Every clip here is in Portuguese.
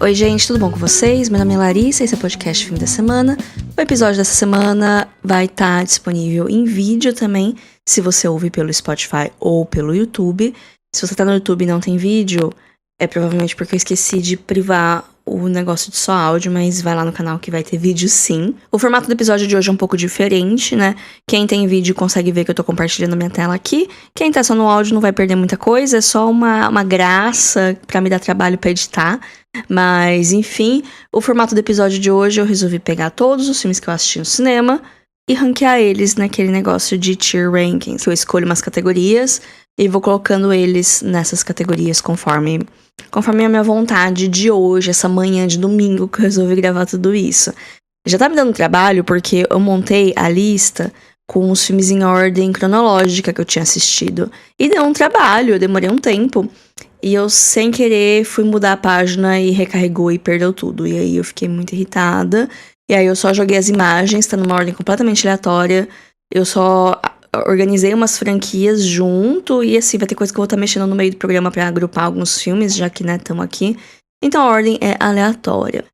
Oi gente, tudo bom com vocês? Meu nome é Larissa, esse é o podcast Filme da Semana. O episódio dessa semana vai estar disponível em vídeo também, se você ouve pelo Spotify ou pelo YouTube. Se você tá no YouTube e não tem vídeo, é provavelmente porque eu esqueci de privar o negócio de só áudio, mas vai lá no canal que vai ter vídeo sim. O formato do episódio de hoje é um pouco diferente, né? Quem tem vídeo consegue ver que eu tô compartilhando minha tela aqui. Quem tá só no áudio não vai perder muita coisa, é só uma graça pra me dar trabalho pra editar. Mas, enfim, o formato do episódio de hoje eu resolvi pegar todos os filmes que eu assisti no cinema e ranquear eles naquele negócio de tier rankings. Eu escolho umas categorias e vou colocando eles nessas categorias conforme a minha vontade de hoje, essa manhã de domingo que eu resolvi gravar tudo isso. Já tá me dando trabalho porque eu montei a lista com os filmes em ordem cronológica que eu tinha assistido. E deu um trabalho, eu demorei um tempo. E eu, sem querer, fui mudar a página e recarregou e perdeu tudo. E aí eu fiquei muito irritada. E aí eu só joguei as imagens, tá numa ordem completamente aleatória. Eu só organizei umas franquias junto. E assim, vai ter coisa que eu vou estar mexendo no meio do programa pra agrupar alguns filmes, já que, né, estamos aqui. Então a ordem é aleatória.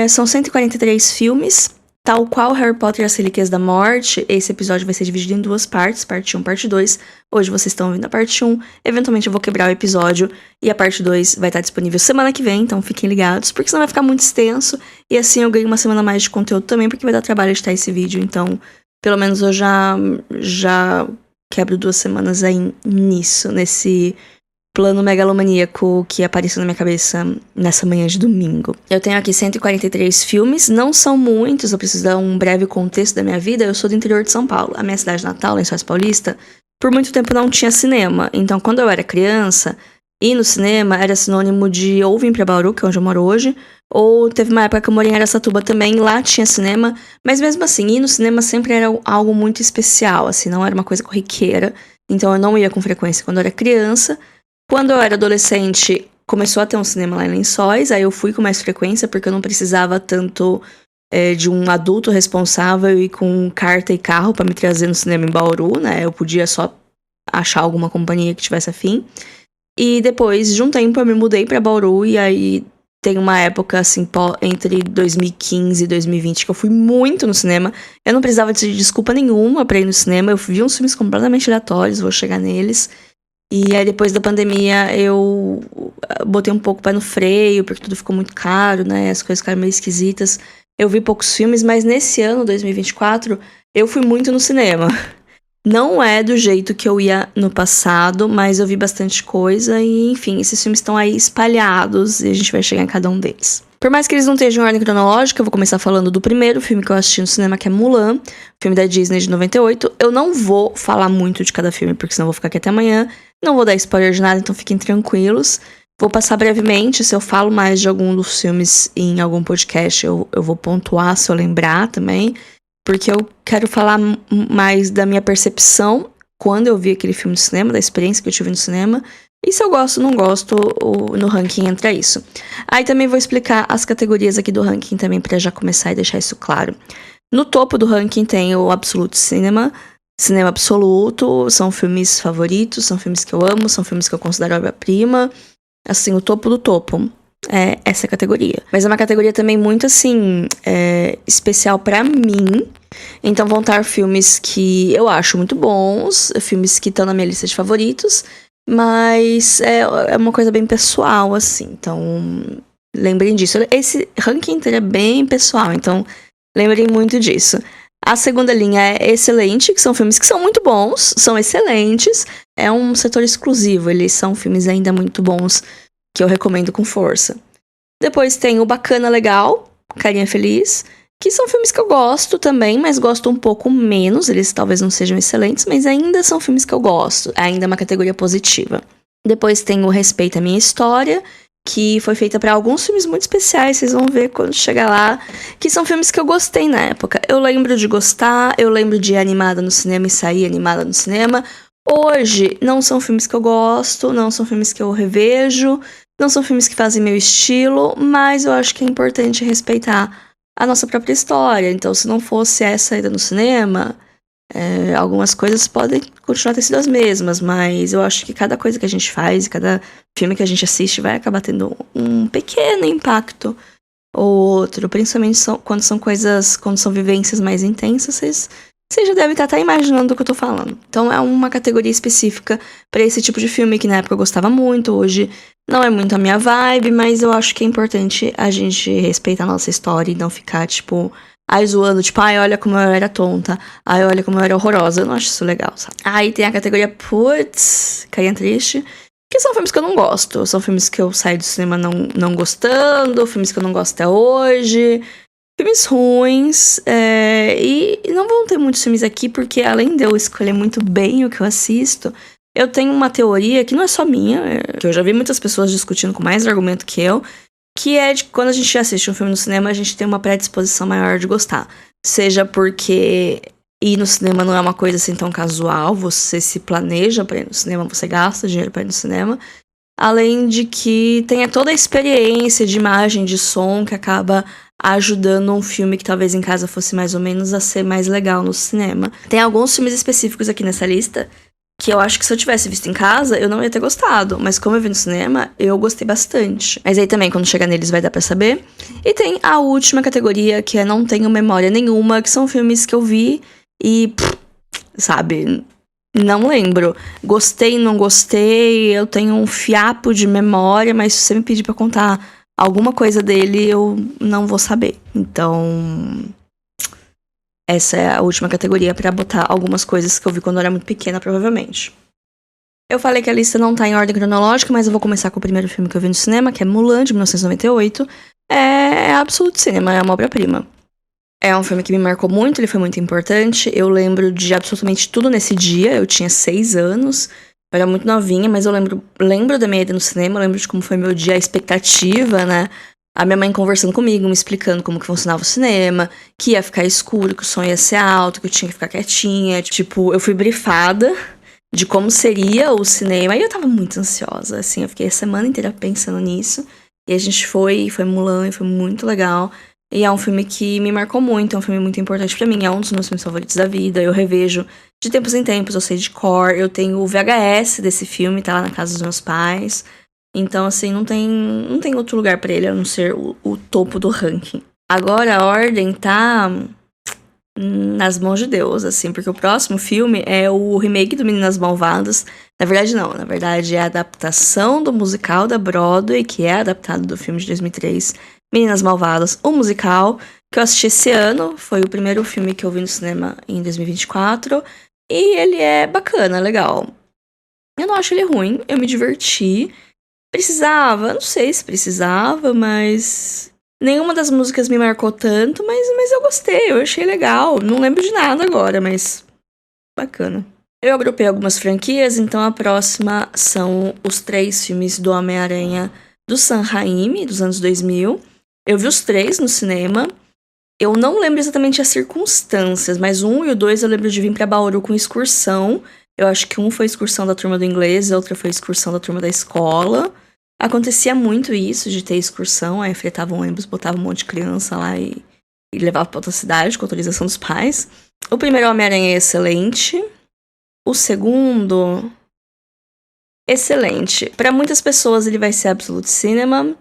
São 143 filmes. Tal qual Harry Potter e as Relíquias da Morte, esse episódio vai ser dividido em duas partes, parte 1 e parte 2. Hoje vocês estão ouvindo a parte 1, eventualmente eu vou quebrar o episódio e a parte 2 vai estar disponível semana que vem, então fiquem ligados, porque senão vai ficar muito extenso e assim eu ganho uma semana a mais de conteúdo também, porque vai dar trabalho editar esse vídeo, então pelo menos eu já quebro 2 semanas aí nesse plano megalomaníaco que apareceu na minha cabeça nessa manhã de domingo. Eu tenho aqui 143 filmes, não são muitos, eu preciso dar um breve contexto da minha vida. Eu sou do interior de São Paulo, a minha cidade natal, Lençóis Paulista, por muito tempo não tinha cinema. Então, quando eu era criança, ir no cinema era sinônimo de ou vir pra Bauru, que é onde eu moro hoje, ou teve uma época que eu morei em Araçatuba também, lá tinha cinema, mas mesmo assim, ir no cinema sempre era algo muito especial, assim, não era uma coisa corriqueira, então eu não ia com frequência quando eu era criança. Quando eu era adolescente, começou a ter um cinema lá em Lençóis, aí eu fui com mais frequência, porque eu não precisava tanto de um adulto responsável e com carta e carro pra me trazer no cinema em Bauru, né? Eu podia só achar alguma companhia que tivesse afim. E depois de um tempo eu me mudei pra Bauru, e aí tem uma época, assim, entre 2015 e 2020, que eu fui muito no cinema. Eu não precisava de desculpa nenhuma pra ir no cinema, eu vi uns filmes completamente aleatórios, vou chegar neles. E aí, depois da pandemia, eu botei um pouco o pé no freio, porque tudo ficou muito caro, né? As coisas ficaram meio esquisitas. Eu vi poucos filmes, mas nesse ano, 2024, eu fui muito no cinema. Não é do jeito que eu ia no passado, mas eu vi bastante coisa e, enfim, esses filmes estão aí espalhados e a gente vai chegar em cada um deles. Por mais que eles não estejam em ordem cronológica, eu vou começar falando do primeiro filme que eu assisti no cinema, que é Mulan, filme da Disney de 98. Eu não vou falar muito de cada filme, porque senão eu vou ficar aqui até amanhã. Não vou dar spoiler de nada, então fiquem tranquilos. Vou passar brevemente, se eu falo mais de algum dos filmes em algum podcast, eu vou pontuar se eu lembrar também. Porque eu quero falar mais da minha percepção quando eu vi aquele filme no cinema, da experiência que eu tive no cinema. E se eu gosto ou não gosto, no ranking entra isso. Aí também vou explicar as categorias aqui do ranking também, pra já começar e deixar isso claro. No topo do ranking tem o Absolute Cinema. Cinema absoluto, são filmes favoritos, são filmes que eu amo, são filmes que eu considero obra-prima. Assim, o topo do topo é essa categoria. Mas é uma categoria também muito, assim, especial pra mim. Então vão estar filmes que eu acho muito bons, filmes que estão na minha lista de favoritos, mas é uma coisa bem pessoal, assim. Então, lembrem disso. Esse ranking inteiro é bem pessoal, então lembrem muito disso. A segunda linha é excelente, que são filmes que são muito bons, são excelentes. É um setor exclusivo, eles são filmes ainda muito bons, que eu recomendo com força. Depois tem o Bacana Legal, Carinha Feliz, que são filmes que eu gosto também, mas gosto um pouco menos. Eles talvez não sejam excelentes, mas ainda são filmes que eu gosto. Ainda é uma categoria positiva. Depois tem o Respeita a Minha História, que foi feita para alguns filmes muito especiais, vocês vão ver quando chegar lá, que são filmes que eu gostei na época. Eu lembro de gostar, eu lembro de ir animada no cinema e sair animada no cinema. Hoje, não são filmes que eu gosto, não são filmes que eu revejo, não são filmes que fazem meu estilo, mas eu acho que é importante respeitar a nossa própria história. Então, se não fosse essa ida no cinema, algumas coisas podem continuar a ter sido as mesmas, mas eu acho que cada coisa que a gente faz, cada filme que a gente assiste vai acabar tendo um pequeno impacto ou outro, principalmente quando são vivências mais intensas, vocês já devem estar até imaginando o que eu tô falando. Então é uma categoria específica pra esse tipo de filme que na época eu gostava muito, hoje não é muito a minha vibe, mas eu acho que é importante a gente respeitar a nossa história e não ficar, tipo, ai, zoando, tipo, ai, olha como eu era tonta, ai, olha como eu era horrorosa. Eu não acho isso legal, sabe? Aí tem a categoria putz, carinha triste, que são filmes que eu não gosto. São filmes que eu saio do cinema não gostando, filmes que eu não gosto até hoje. Filmes ruins, e não vão ter muitos filmes aqui, porque além de eu escolher muito bem o que eu assisto, eu tenho uma teoria que não é só minha, que eu já vi muitas pessoas discutindo com mais argumento que eu, que é de que quando a gente assiste um filme no cinema, a gente tem uma predisposição maior de gostar. Seja porque ir no cinema não é uma coisa assim tão casual, você se planeja pra ir no cinema, você gasta dinheiro pra ir no cinema. Além de que tenha toda a experiência de imagem, de som, que acaba ajudando um filme que talvez em casa fosse mais ou menos a ser mais legal no cinema. Tem alguns filmes específicos aqui nessa lista que eu acho que se eu tivesse visto em casa, eu não ia ter gostado. Mas como eu vi no cinema, eu gostei bastante. Mas aí também, quando chegar neles, vai dar pra saber. E tem a última categoria, que é não tenho memória nenhuma, que são filmes que eu vi e, sabe, não lembro. Gostei, não gostei, eu tenho um fiapo de memória, mas se você me pedir pra contar alguma coisa dele, eu não vou saber. Então, essa é a última categoria pra botar algumas coisas que eu vi quando eu era muito pequena, provavelmente. Eu falei que a lista não tá em ordem cronológica, mas eu vou começar com o primeiro filme que eu vi no cinema, que é Mulan, de 1998. É Absolute Cinema, é uma obra-prima. É um filme que me marcou muito, ele foi muito importante. Eu lembro de absolutamente tudo nesse dia. Eu tinha 6 anos, eu era muito novinha, mas eu lembro da minha ida no cinema, eu lembro de como foi meu dia, a expectativa, né? A minha mãe conversando comigo, me explicando como que funcionava o cinema, que ia ficar escuro, que o som ia ser alto, que eu tinha que ficar quietinha. Tipo, eu fui brifada de como seria o cinema, e eu tava muito ansiosa, assim, eu fiquei a semana inteira pensando nisso. E a gente foi Mulan, e foi muito legal. E é um filme que me marcou muito, é um filme muito importante pra mim, é um dos meus filmes favoritos da vida. Eu revejo de tempos em tempos, eu sei de cor, eu tenho o VHS desse filme, tá lá na casa dos meus pais. Então, assim, não tem outro lugar pra ele a não ser o topo do ranking. Agora a ordem tá nas mãos de Deus, assim, porque o próximo filme é o remake do Meninas Malvadas. Na verdade, não, na verdade é a adaptação do musical da Broadway, que é adaptado do filme de 2003, Meninas Malvadas, o musical, que eu assisti esse ano, foi o primeiro filme que eu vi no cinema em 2024, e ele é bacana, legal. Eu não acho ele ruim, eu me diverti. Precisava, não sei se precisava, mas nenhuma das músicas me marcou tanto, mas eu gostei, eu achei legal. Não lembro de nada agora, mas bacana. Eu agrupei algumas franquias, então a próxima são os 3 filmes do Homem-Aranha do Sam Raimi, dos anos 2000. Eu vi os 3 no cinema. Eu não lembro exatamente as circunstâncias, mas o 1 e o 2 eu lembro de vir pra Bauru com excursão. Eu acho que um foi excursão da turma do inglês, a outra foi excursão da turma da escola. Acontecia muito isso, de ter excursão, aí fretavam um ônibus, botava um monte de criança lá e levava pra outra cidade com autorização dos pais. O primeiro Homem-Aranha é excelente. O segundo, excelente. Pra muitas pessoas ele vai ser Absolute Cinema,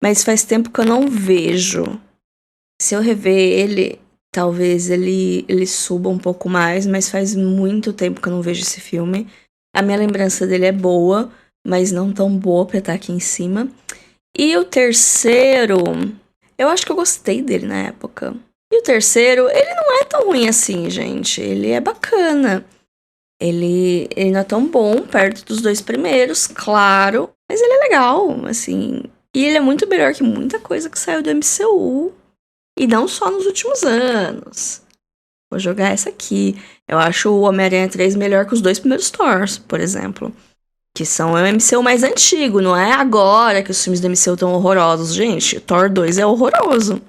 mas faz tempo que eu não vejo. Se eu rever ele, talvez ele suba um pouco mais, mas faz muito tempo que eu não vejo esse filme. A minha lembrança dele é boa, mas não tão boa pra estar aqui em cima. E o terceiro, eu acho que eu gostei dele na época. E o terceiro, ele não é tão ruim assim, gente. Ele é bacana. Ele não é tão bom perto dos 2 primeiros, claro. Mas ele é legal, assim. E ele é muito melhor que muita coisa que saiu do MCU. E não só nos últimos anos. Vou jogar essa aqui. Eu acho o Homem-Aranha 3 melhor que os 2 primeiros Thors, por exemplo. Que são o MCU mais antigo, não é agora que os filmes do MCU estão horrorosos. Gente, Thor 2 é horroroso.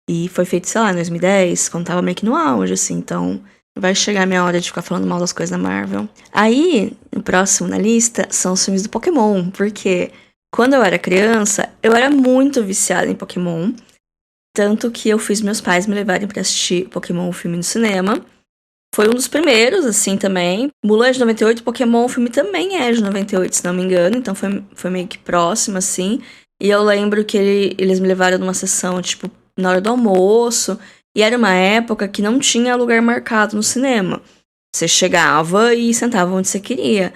E foi feito, sei lá, em 2010, quando tava meio que no auge, assim. Então, vai chegar a minha hora de ficar falando mal das coisas da Marvel. Aí, o próximo na lista são os filmes do Pokémon. Porque quando eu era criança, eu era muito viciada em Pokémon. Tanto que eu fiz meus pais me levarem pra assistir Pokémon, o filme no cinema. Foi um dos primeiros, assim, também. Mulan é de 98, Pokémon, o filme também é de 98, se não me engano. Então foi meio que próximo, assim. E eu lembro que eles me levaram numa sessão, tipo, na hora do almoço. E era uma época que não tinha lugar marcado no cinema. Você chegava e sentava onde você queria.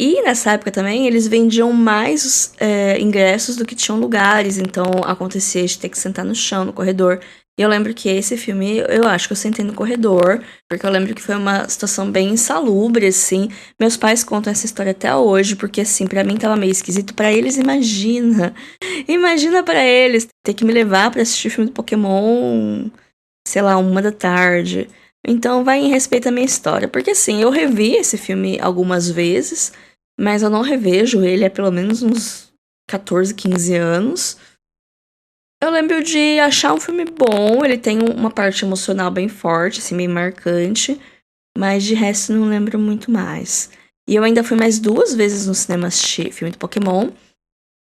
E nessa época também, eles vendiam mais ingressos do que tinham lugares. Então, acontecia de ter que sentar no chão, no corredor. E eu lembro que esse filme, eu acho que eu sentei no corredor, porque eu lembro que foi uma situação bem insalubre, assim. Meus pais contam essa história até hoje, porque, assim, pra mim tava meio esquisito. Pra eles, imagina. Imagina pra eles ter que me levar pra assistir o filme do Pokémon, sei lá, 1 da tarde. Então vai em respeito à minha história. Porque, assim, eu revi esse filme algumas vezes, mas eu não revejo ele há pelo menos uns 14, 15 anos. Eu lembro de achar um filme bom, ele tem uma parte emocional bem forte, assim, meio marcante, mas de resto não lembro muito mais. E eu ainda fui mais 2 vezes no cinema assistir filme do Pokémon,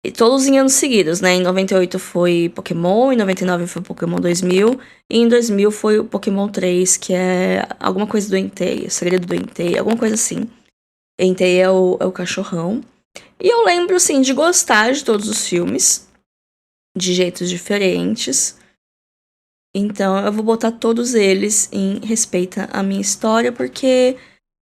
e todos em anos seguidos, né? Em 98 foi Pokémon, em 99 foi Pokémon 2000, e em 2000 foi o Pokémon 3, que é alguma coisa do Entei, o Segredo do Entei, alguma coisa assim. Entei é o cachorrão. E eu lembro, assim, de gostar de todos os filmes, de jeitos diferentes. Então eu vou botar todos eles em respeito à minha história, porque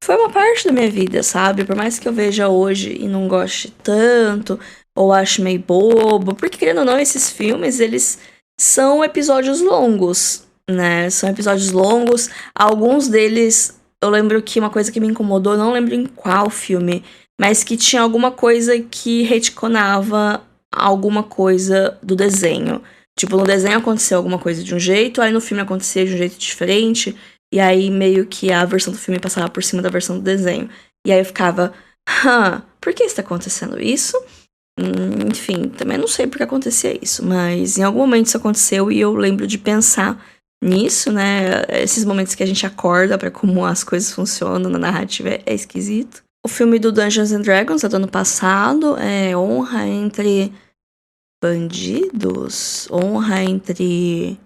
foi uma parte da minha vida, sabe? Por mais que eu veja hoje e não goste tanto, ou ache meio bobo, porque querendo ou não, esses filmes, eles são episódios longos, né? São episódios longos. Alguns deles, eu lembro que uma coisa que me incomodou, não lembro em qual filme, mas que tinha alguma coisa que retconava alguma coisa do desenho. Tipo, no desenho aconteceu alguma coisa de um jeito, aí no filme acontecia de um jeito diferente, e aí meio que a versão do filme passava por cima da versão do desenho. E aí eu ficava, por que está acontecendo isso? Enfim, também não sei por que acontecia isso, mas em algum momento isso aconteceu e eu lembro de pensar nisso, né? Esses momentos que a gente acorda pra como as coisas funcionam na narrativa é esquisito. O filme do Dungeons and Dragons é do ano passado, é Honra entre Bandidos? Honra entre...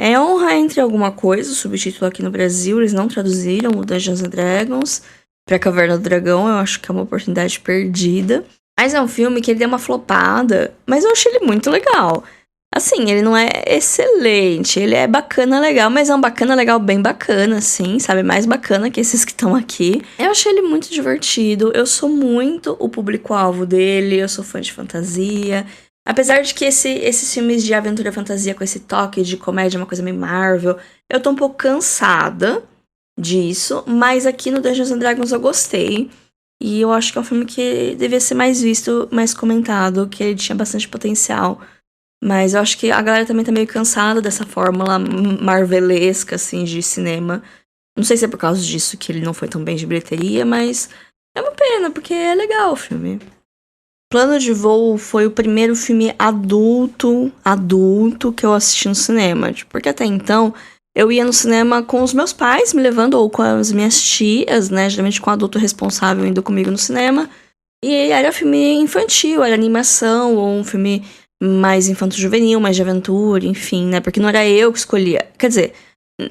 É Honra entre alguma coisa, o subtítulo aqui no Brasil, eles não traduziram o Dungeons and Dragons pra Caverna do Dragão, eu acho que é uma oportunidade perdida. Mas é um filme que ele deu uma flopada, mas eu achei ele muito legal. Assim, ele não é excelente, ele é bacana, legal, mas é um bacana, legal, bem bacana, assim, sabe? Mais bacana que esses que estão aqui. Eu achei ele muito divertido, eu sou muito o público-alvo dele, eu sou fã de fantasia. Apesar de que esses filmes de aventura e fantasia com esse toque de comédia, uma coisa meio Marvel, eu tô um pouco cansada disso, mas aqui no Dungeons and Dragons eu gostei. E eu acho que é um filme que devia ser mais visto, mais comentado, que ele tinha bastante potencial. Mas eu acho que a galera também tá meio cansada dessa fórmula marvelesca, assim, de cinema. Não sei se é por causa disso que ele não foi tão bem de bilheteria, mas é uma pena, porque é legal o filme. Plano de Voo foi o primeiro filme adulto que eu assisti no cinema. Porque até então, eu ia no cinema com os meus pais me levando, ou com as minhas tias, né? Geralmente com o adulto responsável indo comigo no cinema. E era filme infantil, era animação, ou um filme mais infanto-juvenil, mais de aventura, enfim, né? Porque não era eu que escolhia. Quer dizer,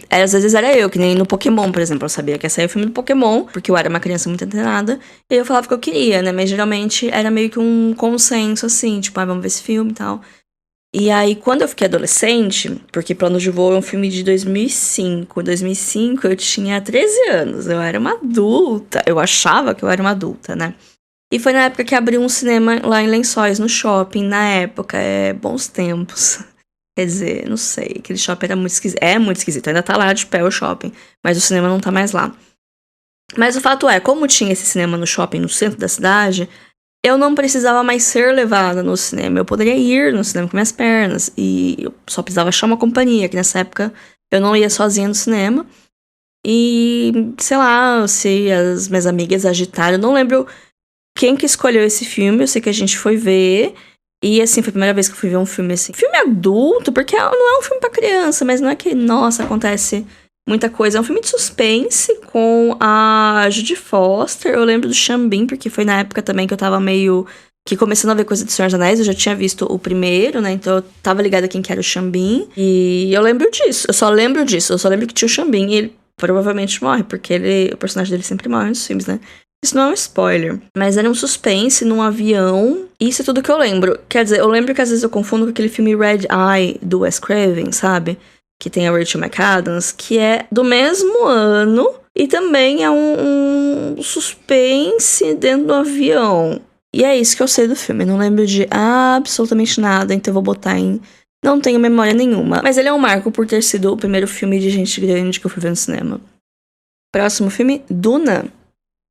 às vezes era eu, que nem no Pokémon, por exemplo. Eu sabia que ia sair o filme do Pokémon, porque eu era uma criança muito antenada, e eu falava que eu queria, né? Mas geralmente era meio que um consenso, assim, tipo, vamos ver esse filme e tal. E aí, quando eu fiquei adolescente, porque Plano de Voo é um filme de 2005. Em 2005 eu tinha 13 anos, eu era uma adulta. Eu achava que eu era uma adulta, né? E foi na época que abriu um cinema lá em Lençóis, no shopping. Na época, bons tempos. Quer dizer, não sei, aquele shopping era muito esquisito. É muito esquisito, ainda tá lá de pé o shopping, mas o cinema não tá mais lá. Mas o fato é, como tinha esse cinema no shopping no centro da cidade, eu não precisava mais ser levada no cinema. Eu poderia ir no cinema com minhas pernas. E eu só precisava achar uma companhia, que nessa época eu não ia sozinha no cinema. E, sei lá, se as minhas amigas agitaram, eu não lembro quem que escolheu esse filme, eu sei que a gente foi ver. E, assim, foi a primeira vez que eu fui ver um filme, assim, filme adulto, porque não é um filme pra criança, mas não é que, nossa, acontece muita coisa. É um filme de suspense com a Judy Foster. Eu lembro do Xambin, porque foi na época também que eu tava meio que começando a ver coisa de Senhor dos Anéis. Eu já tinha visto o primeiro, né? Então eu tava ligada quem que era o Xambin. E eu lembro disso. Eu só lembro que tinha o Xambin. E ele provavelmente morre, porque o personagem dele sempre morre nos filmes, né? Isso não é um spoiler, mas era um suspense num avião. Isso é tudo que eu lembro. Quer dizer, eu lembro que às vezes eu confundo com aquele filme Red Eye, do Wes Craven, sabe? Que tem a Rachel McAdams, que é do mesmo ano e também é um suspense dentro do avião. E é isso que eu sei do filme. Eu não lembro de absolutamente nada, então eu vou botar em... Não tenho memória nenhuma. Mas ele é um marco por ter sido o primeiro filme de gente grande que eu fui ver no cinema. Próximo filme, Duna.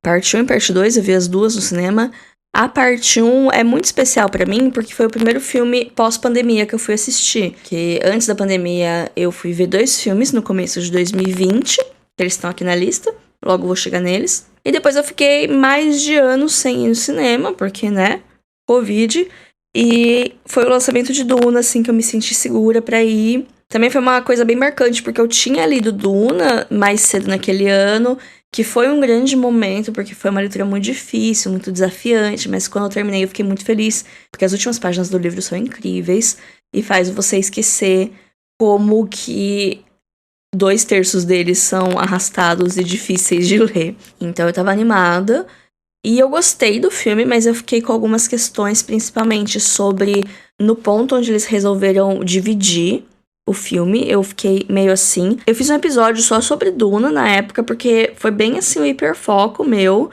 Parte 1 e parte 2, eu vi as duas no cinema. A parte 1 é muito especial pra mim, porque foi o primeiro filme pós-pandemia que eu fui assistir. Que antes da pandemia, eu fui ver 2 filmes no começo de 2020, que eles estão aqui na lista, logo vou chegar neles. E depois eu fiquei mais de anos sem ir no cinema, porque, né, Covid. E foi o lançamento de Duna, assim, que eu me senti segura pra ir. Também foi uma coisa bem marcante, porque eu tinha lido Duna mais cedo naquele ano, que foi um grande momento, porque foi uma leitura muito difícil, muito desafiante, mas quando eu terminei eu fiquei muito feliz, porque as últimas páginas do livro são incríveis e faz você esquecer como que 2/3 deles são arrastados e difíceis de ler. Então eu tava animada e eu gostei do filme, mas eu fiquei com algumas questões, principalmente sobre no ponto onde eles resolveram dividir o filme, eu fiquei meio assim. Eu fiz um episódio só sobre Duna na época, porque foi bem assim o hiperfoco meu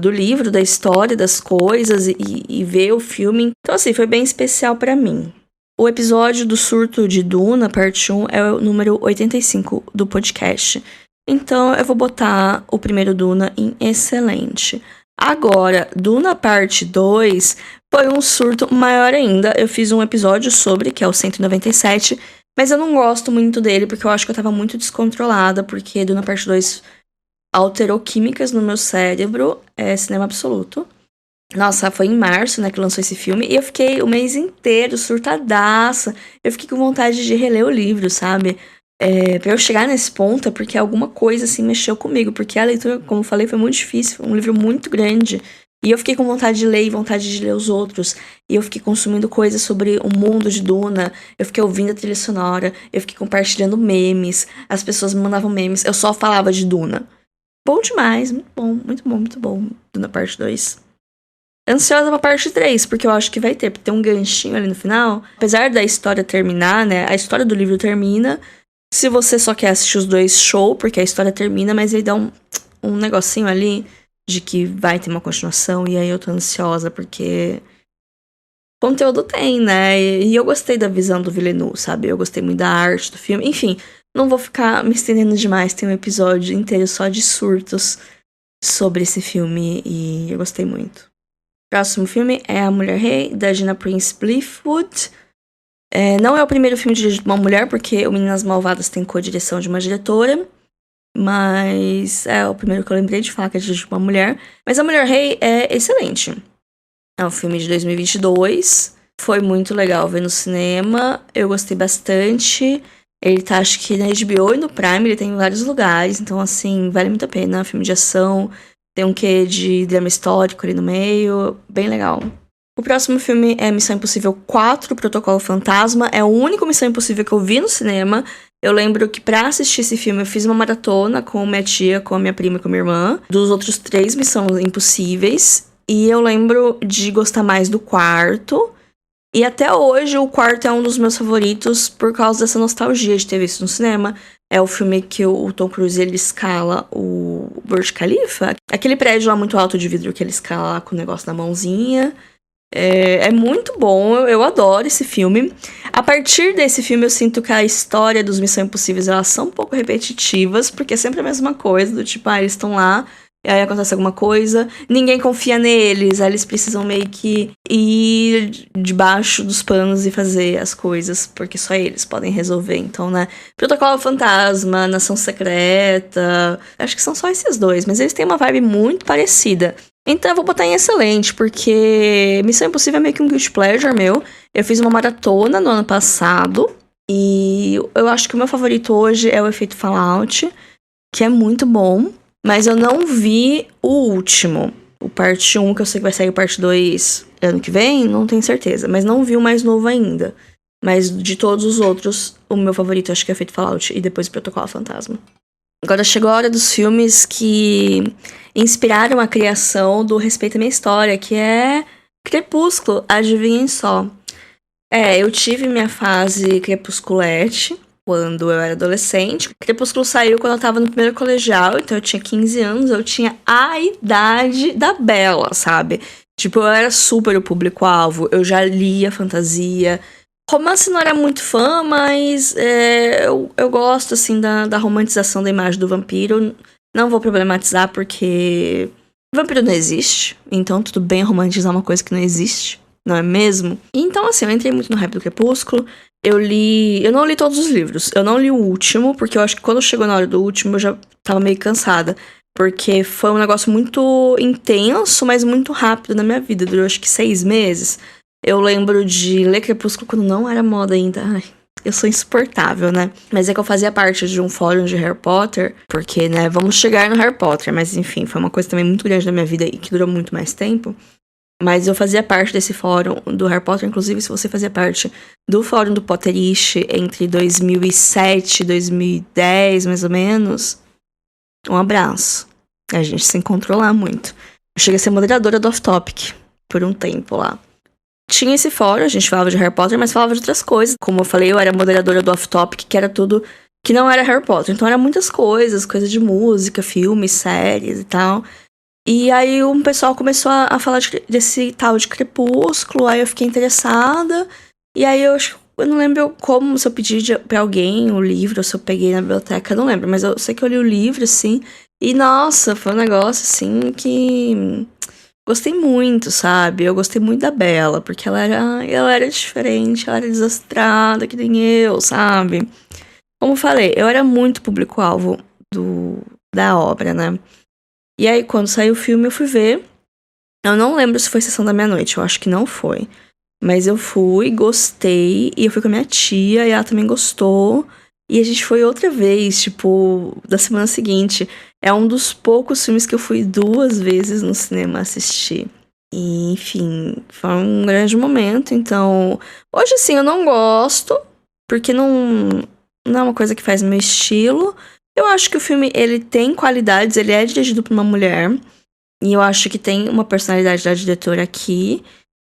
do livro, da história, das coisas e ver o filme. Então assim, foi bem especial pra mim. O episódio do surto de Duna, parte 1, é o número 85 do podcast. Então eu vou botar o primeiro Duna em excelente. Agora, Duna parte 2 foi um surto maior ainda. Eu fiz um episódio sobre, que é o 197, mas eu não gosto muito dele, porque eu acho que eu tava muito descontrolada, porque Duna parte 2 alterou químicas no meu cérebro, é cinema absoluto. Nossa, foi em março, né, que lançou esse filme, e eu fiquei o mês inteiro surtadaça. Eu fiquei com vontade de reler o livro, sabe? Pra eu chegar nesse ponto, é porque alguma coisa, assim, mexeu comigo. Porque a leitura, como eu falei, foi muito difícil. Foi um livro muito grande. E eu fiquei com vontade de ler e vontade de ler os outros. E eu fiquei consumindo coisas sobre o mundo de Duna. Eu fiquei ouvindo a trilha sonora. Eu fiquei compartilhando memes. As pessoas me mandavam memes. Eu só falava de Duna. Bom demais. Muito bom, muito bom, muito bom. Duna parte 2. Ansiosa pra parte 3, porque eu acho que vai ter. Porque tem um ganchinho ali no final. Apesar da história terminar, né? A história do livro termina. Se você só quer assistir os 2, show, porque a história termina, mas ele dá um negocinho ali de que vai ter uma continuação, e aí eu tô ansiosa, porque conteúdo tem, né? E eu gostei da visão do Villeneuve, sabe? Eu gostei muito da arte do filme. Enfim, não vou ficar me estendendo demais, tem um episódio inteiro só de surtos sobre esse filme, e eu gostei muito. Próximo filme é A Mulher Rei, da Gina Prince Bythewood. Não é o primeiro filme dirigido por uma mulher, porque o Meninas Malvadas tem co-direção de uma diretora. Mas é o primeiro que eu lembrei de falar que é dirigido por uma mulher. Mas A Mulher Rei é excelente. É um filme de 2022. Foi muito legal ver no cinema. Eu gostei bastante. Ele tá, acho que na HBO e no Prime. Ele tem em vários lugares. Então, assim, vale muito a pena. Filme de ação. Tem um quê de drama histórico ali no meio. Bem legal. O próximo filme é Missão Impossível 4, Protocolo Fantasma. É o único Missão Impossível que eu vi no cinema. Eu lembro que pra assistir esse filme eu fiz uma maratona com minha tia, com a minha prima e com a minha irmã. Dos outros 3 Missões Impossíveis. E eu lembro de gostar mais do quarto. E até hoje o quarto é um dos meus favoritos por causa dessa nostalgia de ter visto no cinema. É o filme que o Tom Cruise, ele escala o Burj Khalifa. Aquele prédio lá muito alto de vidro que ele escala lá com o negócio na mãozinha. É muito bom, eu adoro esse filme. A partir desse filme eu sinto que a história dos Missão Impossíveis, elas são um pouco repetitivas, porque é sempre a mesma coisa, do tipo, eles estão lá, e aí acontece alguma coisa, ninguém confia neles, aí eles precisam meio que ir debaixo dos panos e fazer as coisas, porque só eles podem resolver. Então, né, Protocolo Fantasma, Nação Secreta, acho que são só esses 2, mas eles têm uma vibe muito parecida. Então eu vou botar em excelente, porque Missão Impossível é meio que um guilty pleasure meu. Eu fiz uma maratona no ano passado, e eu acho que o meu favorito hoje é o Efeito Fallout, que é muito bom, mas eu não vi o último. O parte 1, que eu sei que vai sair o parte 2 ano que vem, não tenho certeza, mas não vi o mais novo ainda. Mas de todos os outros, o meu favorito acho que é Efeito Fallout, e depois o Protocolo Fantasma. Agora chegou a hora dos filmes que inspiraram a criação do Respeita a Minha História, que é Crepúsculo, adivinhem só. Eu tive minha fase crepusculete quando eu era adolescente. Crepúsculo saiu quando eu tava no primeiro colegial, então eu tinha 15 anos, eu tinha a idade da Bella, sabe? Tipo, eu era super o público-alvo, eu já lia fantasia. Romance não era muito fã, mas eu gosto, assim, da romantização da imagem do vampiro. Não vou problematizar porque vampiro não existe, então tudo bem romantizar uma coisa que não existe, não é mesmo? Então, assim, eu entrei muito no hype do Crepúsculo. Eu não li todos os livros. Eu não li o último, porque eu acho que quando chegou na hora do último eu já tava meio cansada. Porque foi um negócio muito intenso, mas muito rápido na minha vida. Durou acho que 6 meses. Eu lembro de ler Crepúsculo quando não era moda ainda. Ai, eu sou insuportável, né? Mas é que eu fazia parte de um fórum de Harry Potter. Porque, né, vamos chegar no Harry Potter. Mas enfim, foi uma coisa também muito grande na minha vida e que durou muito mais tempo. Mas eu fazia parte desse fórum do Harry Potter. Inclusive, se você fazia parte do fórum do Potterish entre 2007 e 2010, mais ou menos, um abraço. A gente se encontrou lá muito. Eu cheguei a ser moderadora do Off Topic por um tempo lá. Tinha esse fórum, a gente falava de Harry Potter, mas falava de outras coisas. Como eu falei, eu era moderadora do Off Topic, que era tudo que não era Harry Potter. Então, era muitas coisas de música, filmes, séries e tal. E aí um pessoal começou a falar desse tal de Crepúsculo, aí eu fiquei interessada. E aí eu não lembro como, se eu pedi pra alguém o livro, ou se eu peguei na biblioteca, eu não lembro. Mas eu sei que eu li o livro, assim. E nossa, foi um negócio, assim, que gostei muito, sabe? Eu gostei muito da Bella, porque ela era diferente, ela era desastrada, que nem eu, sabe? Como eu falei, eu era muito público-alvo da obra, né? E aí, quando saiu o filme, eu fui ver. Eu não lembro se foi Sessão da Meia-Noite, eu acho que não foi. Mas eu fui, gostei, e eu fui com a minha tia, e ela também gostou. E a gente foi outra vez, tipo, da semana seguinte. É um dos poucos filmes que eu fui 2 vezes no cinema assistir. E, enfim, foi um grande momento. Então, hoje, assim, eu não gosto, porque não é uma coisa que faz meu estilo. Eu acho que o filme, ele tem qualidades, ele é dirigido por uma mulher. E eu acho que tem uma personalidade da diretora aqui.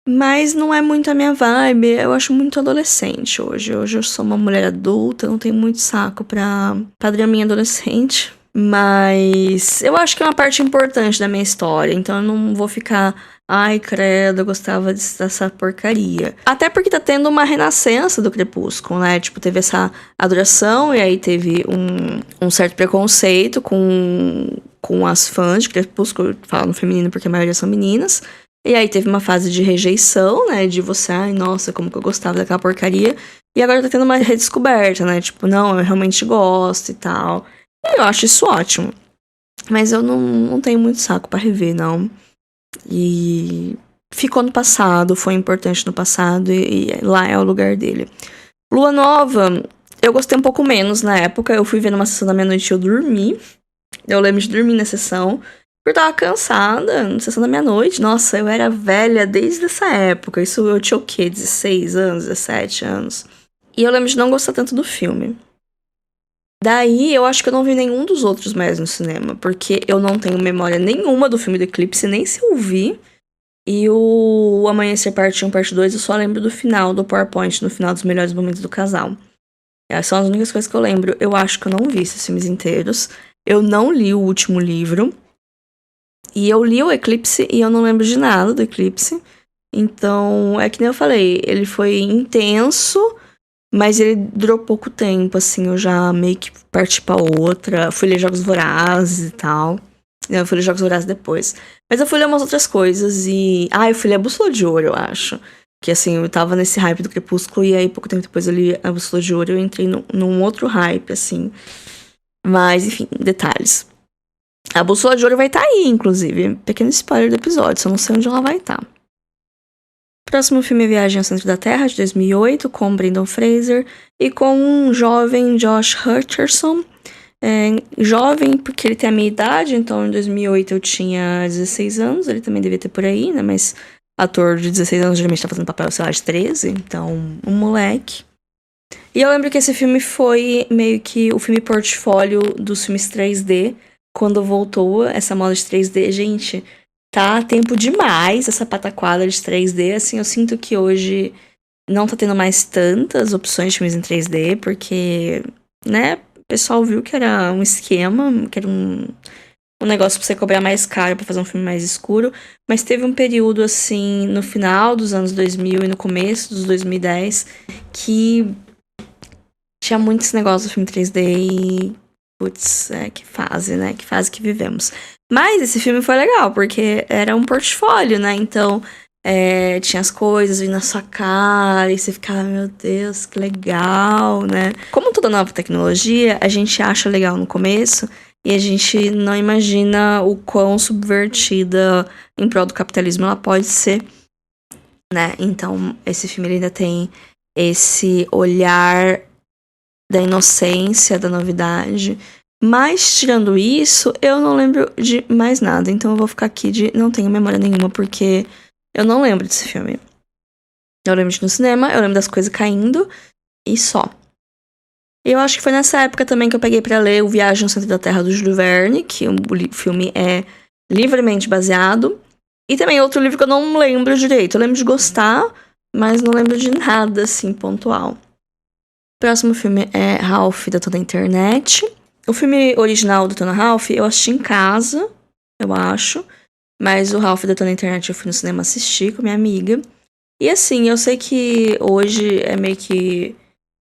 Mas não é muito a minha vibe. Eu acho muito adolescente hoje. Hoje eu sou uma mulher adulta, não tenho muito saco pra draminha adolescente. Mas eu acho que é uma parte importante da minha história. Então eu não vou ficar... Ai, credo, eu gostava dessa porcaria. Até porque tá tendo uma renascença do Crepúsculo, né? Tipo, teve essa adoração e aí teve um certo preconceito com as fãs de Crepúsculo. Falo no feminino porque a maioria são meninas. E aí teve uma fase de rejeição, né? De você, ai, nossa, como que eu gostava daquela porcaria. E agora tá tendo uma redescoberta, né? Tipo, não, eu realmente gosto e tal. E eu acho isso ótimo. Mas eu não tenho muito saco pra rever, não. E ficou no passado, foi importante no passado e lá é o lugar dele. Lua Nova, eu gostei um pouco menos na época. Eu fui ver numa sessão da meia-noite e eu dormi. Eu lembro de dormir na sessão. Porque eu tava cansada, na sessão da meia-noite. Nossa, eu era velha desde essa época. Isso eu tinha o quê? 16 anos, 17 anos. E eu lembro de não gostar tanto do filme. Daí, eu acho que eu não vi nenhum dos outros mais no cinema, porque eu não tenho memória nenhuma do filme do Eclipse, nem se eu vi. E o Amanhecer Parte 1, Parte 2, eu só lembro do final, do PowerPoint, no final dos melhores momentos do casal. Essas são as únicas coisas que eu lembro. Eu acho que eu não vi esses filmes inteiros. Eu não li o último livro. E eu li o Eclipse e eu não lembro de nada do Eclipse. Então, é que nem eu falei, ele foi intenso... Mas ele durou pouco tempo, assim, eu já meio que parti pra outra. Fui ler Jogos Vorazes e tal. Eu fui ler Jogos Vorazes depois. Mas eu fui ler umas outras coisas e... eu fui ler a Bússola de Ouro, eu acho. Que, assim, eu tava nesse hype do Crepúsculo e aí pouco tempo depois eu li a Bússola de Ouro e eu entrei num outro hype, assim. Mas, enfim, detalhes. A Bússola de Ouro vai estar aí, inclusive. Pequeno spoiler do episódio, só não sei onde ela vai estar. Próximo filme é Viagem ao Centro da Terra, de 2008, com Brendan Fraser e com um jovem Josh Hutcherson. Jovem porque ele tem a minha idade, então em 2008 eu tinha 16 anos, ele também devia ter por aí, né? Mas ator de 16 anos geralmente tá fazendo papel, sei lá, de 13, então um moleque. E eu lembro que esse filme foi meio que o filme portfólio dos filmes 3D. Quando voltou essa moda de 3D, gente, tá tempo demais essa pataquada de 3D. Assim, eu sinto que hoje não tá tendo mais tantas opções de filmes em 3D, porque, né, o pessoal viu que era um esquema, que era um negócio pra você cobrar mais caro pra fazer um filme mais escuro. Mas teve um período, assim, no final dos anos 2000 e no começo dos 2010, que tinha muito esse negócio do filme 3D e, putz, que fase, né? Que fase que vivemos. Mas esse filme foi legal, porque era um portfólio, né? Então, tinha as coisas vindo na sua cara e você ficava, meu Deus, que legal, né? Como toda nova tecnologia, a gente acha legal no começo e a gente não imagina o quão subvertida em prol do capitalismo ela pode ser, né? Então, esse filme ele ainda tem esse olhar da inocência, da novidade. Mas, tirando isso, eu não lembro de mais nada. Então eu vou ficar aqui de não tenho memória nenhuma, porque eu não lembro desse filme. Eu lembro de ir no cinema, eu lembro das coisas caindo, e só. Eu acho que foi nessa época também que eu peguei pra ler O Viagem ao Centro da Terra, do Júlio Verne, que o filme é livremente baseado. E também outro livro que eu não lembro direito. Eu lembro de gostar, mas não lembro de nada, assim, pontual. O próximo filme é Ralph, da Toda a Internet. O filme original do Tona Ralph eu assisti em casa, eu acho. Mas o Ralph da Toda a Internet eu fui no cinema assistir com minha amiga. E assim, eu sei que hoje é meio que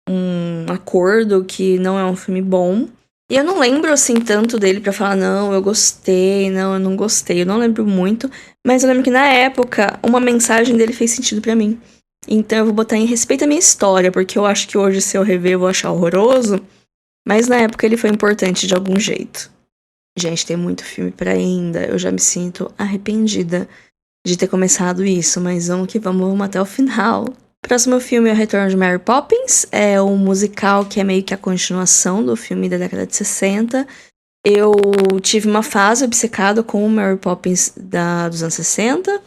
um acordo que não é um filme bom. E eu não lembro, assim, tanto dele pra falar, não, eu gostei, não, eu não gostei. Eu não lembro muito. Mas eu lembro que na época, uma mensagem dele fez sentido pra mim. Então eu vou botar em respeito à minha história, porque eu acho que hoje, se eu rever, eu vou achar horroroso. Mas na época ele foi importante de algum jeito. Gente, tem muito filme pra ainda. Eu já me sinto arrependida de ter começado isso, mas vamos até o final. Próximo filme é O Retorno de Mary Poppins. É um musical que é meio que a continuação do filme da década de 60. Eu tive uma fase obcecada com o Mary Poppins dos anos 60.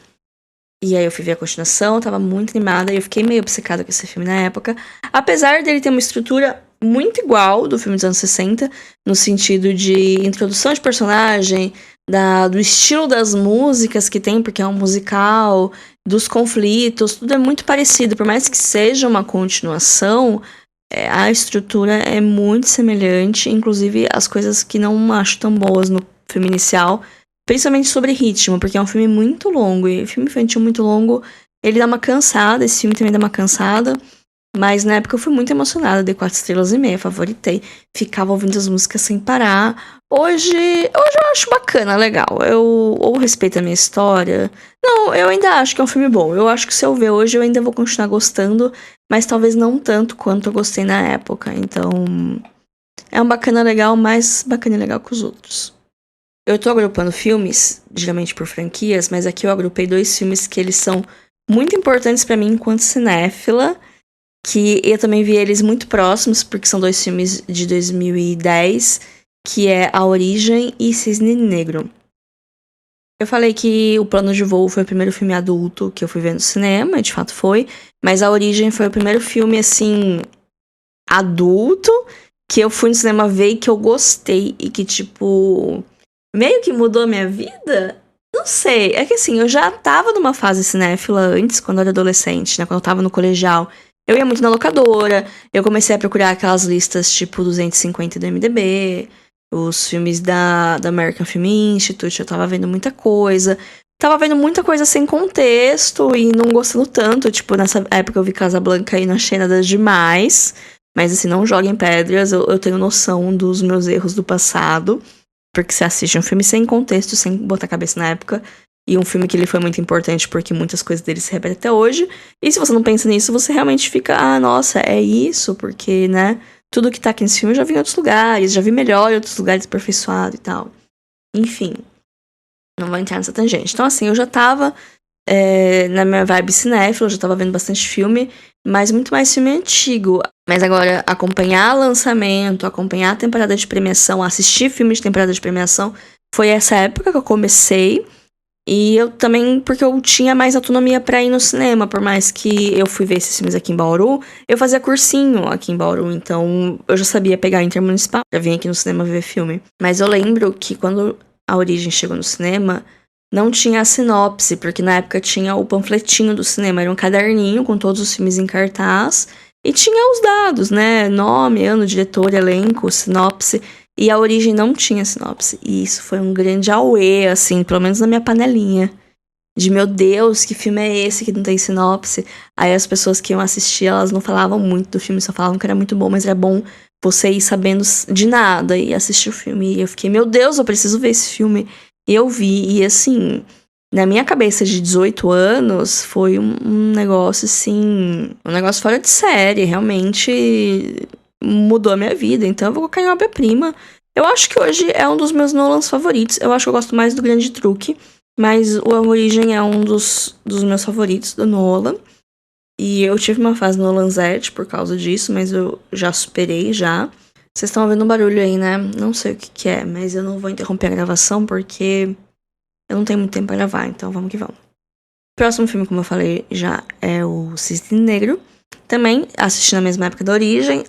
E aí eu fui ver a continuação, tava muito animada e eu fiquei meio obcecada com esse filme na época. Apesar dele ter uma estrutura muito igual do filme dos anos 60, no sentido de introdução de personagem, do estilo das músicas que tem, porque é um musical, dos conflitos, tudo é muito parecido. Por mais que seja uma continuação, a estrutura é muito semelhante, inclusive as coisas que não acho tão boas no filme inicial. Principalmente sobre ritmo, porque é um filme muito longo. E filme infantil muito longo, ele dá uma cansada. Esse filme também dá uma cansada. Mas na época eu fui muito emocionada. Dei 4 estrelas e meia, favoritei. Ficava ouvindo as músicas sem parar. Hoje eu acho bacana, legal. Eu ou respeito a minha história. Não, eu ainda acho que é um filme bom. Eu acho que se eu ver hoje eu ainda vou continuar gostando. Mas talvez não tanto quanto eu gostei na época. Então, é um bacana legal, mais bacana e legal que os outros. Eu tô agrupando filmes, geralmente por franquias, mas aqui eu agrupei 2 filmes que eles são muito importantes pra mim enquanto cinéfila, que eu também vi eles muito próximos, porque são 2 filmes de 2010, que é A Origem e Cisne Negro. Eu falei que O Plano de Voo foi o primeiro filme adulto que eu fui ver no cinema, e de fato foi, mas A Origem foi o primeiro filme, assim, adulto, que eu fui no cinema ver e que eu gostei, e que, tipo, meio que mudou a minha vida? Não sei. É que assim, eu já tava numa fase cinéfila antes, quando eu era adolescente, né? Quando eu tava no colegial. Eu ia muito na locadora. Eu comecei a procurar aquelas listas tipo 250 do MDB. Os filmes da American Film Institute. Eu tava vendo muita coisa. Tava vendo muita coisa sem contexto e não gostando tanto. Tipo, nessa época eu vi Casablanca e não achei nada demais. Mas assim, não joguem pedras. Eu tenho noção dos meus erros do passado. Porque você assiste um filme sem contexto, sem botar a cabeça na época. E um filme que ele foi muito importante porque muitas coisas dele se repetem até hoje. E se você não pensa nisso, você realmente fica, nossa, é isso, porque, né? Tudo que tá aqui nesse filme eu já vi em outros lugares, já vi melhor em outros lugares aperfeiçoado e tal. Enfim, não vou entrar nessa tangente. Então, assim, eu já tava na minha vibe cinéfila, eu já tava vendo bastante filme, mas muito mais filme antigo. Mas agora, acompanhar lançamento, acompanhar a temporada de premiação, assistir filmes de temporada de premiação, foi essa época que eu comecei. E eu também, porque eu tinha mais autonomia pra ir no cinema, por mais que eu fui ver esses filmes aqui em Bauru, eu fazia cursinho aqui em Bauru, então eu já sabia pegar intermunicipal, já vim aqui no cinema ver filme. Mas eu lembro que quando A Origem chegou no cinema, não tinha a sinopse, porque na época tinha o panfletinho do cinema, era um caderninho com todos os filmes em cartaz, e tinha os dados, né, nome, ano, diretor, elenco, sinopse. E A Origem não tinha sinopse. E isso foi um grande auê, assim, pelo menos na minha panelinha. De, meu Deus, que filme é esse que não tem sinopse? Aí as pessoas que iam assistir, elas não falavam muito do filme, só falavam que era muito bom, mas era bom você ir sabendo de nada e assistir o filme. E eu fiquei, meu Deus, eu preciso ver esse filme. E eu vi, e assim, na minha cabeça de 18 anos, foi um negócio, assim, um negócio fora de série, realmente mudou a minha vida, então eu vou colocar em obra-prima. Eu acho que hoje é um dos meus Nolans favoritos. Eu acho que eu gosto mais do Grande Truque, mas o A Origem é um dos meus favoritos do Nolan. E eu tive uma fase Nolanzete por causa disso, mas eu já superei já. Vocês estão ouvindo um barulho aí, né? Não sei o que é, mas eu não vou interromper a gravação porque eu não tenho muito tempo pra gravar, então vamos que vamos. O próximo filme, como eu falei, já é o Cisne Negro. Também assisti na mesma época da Origem.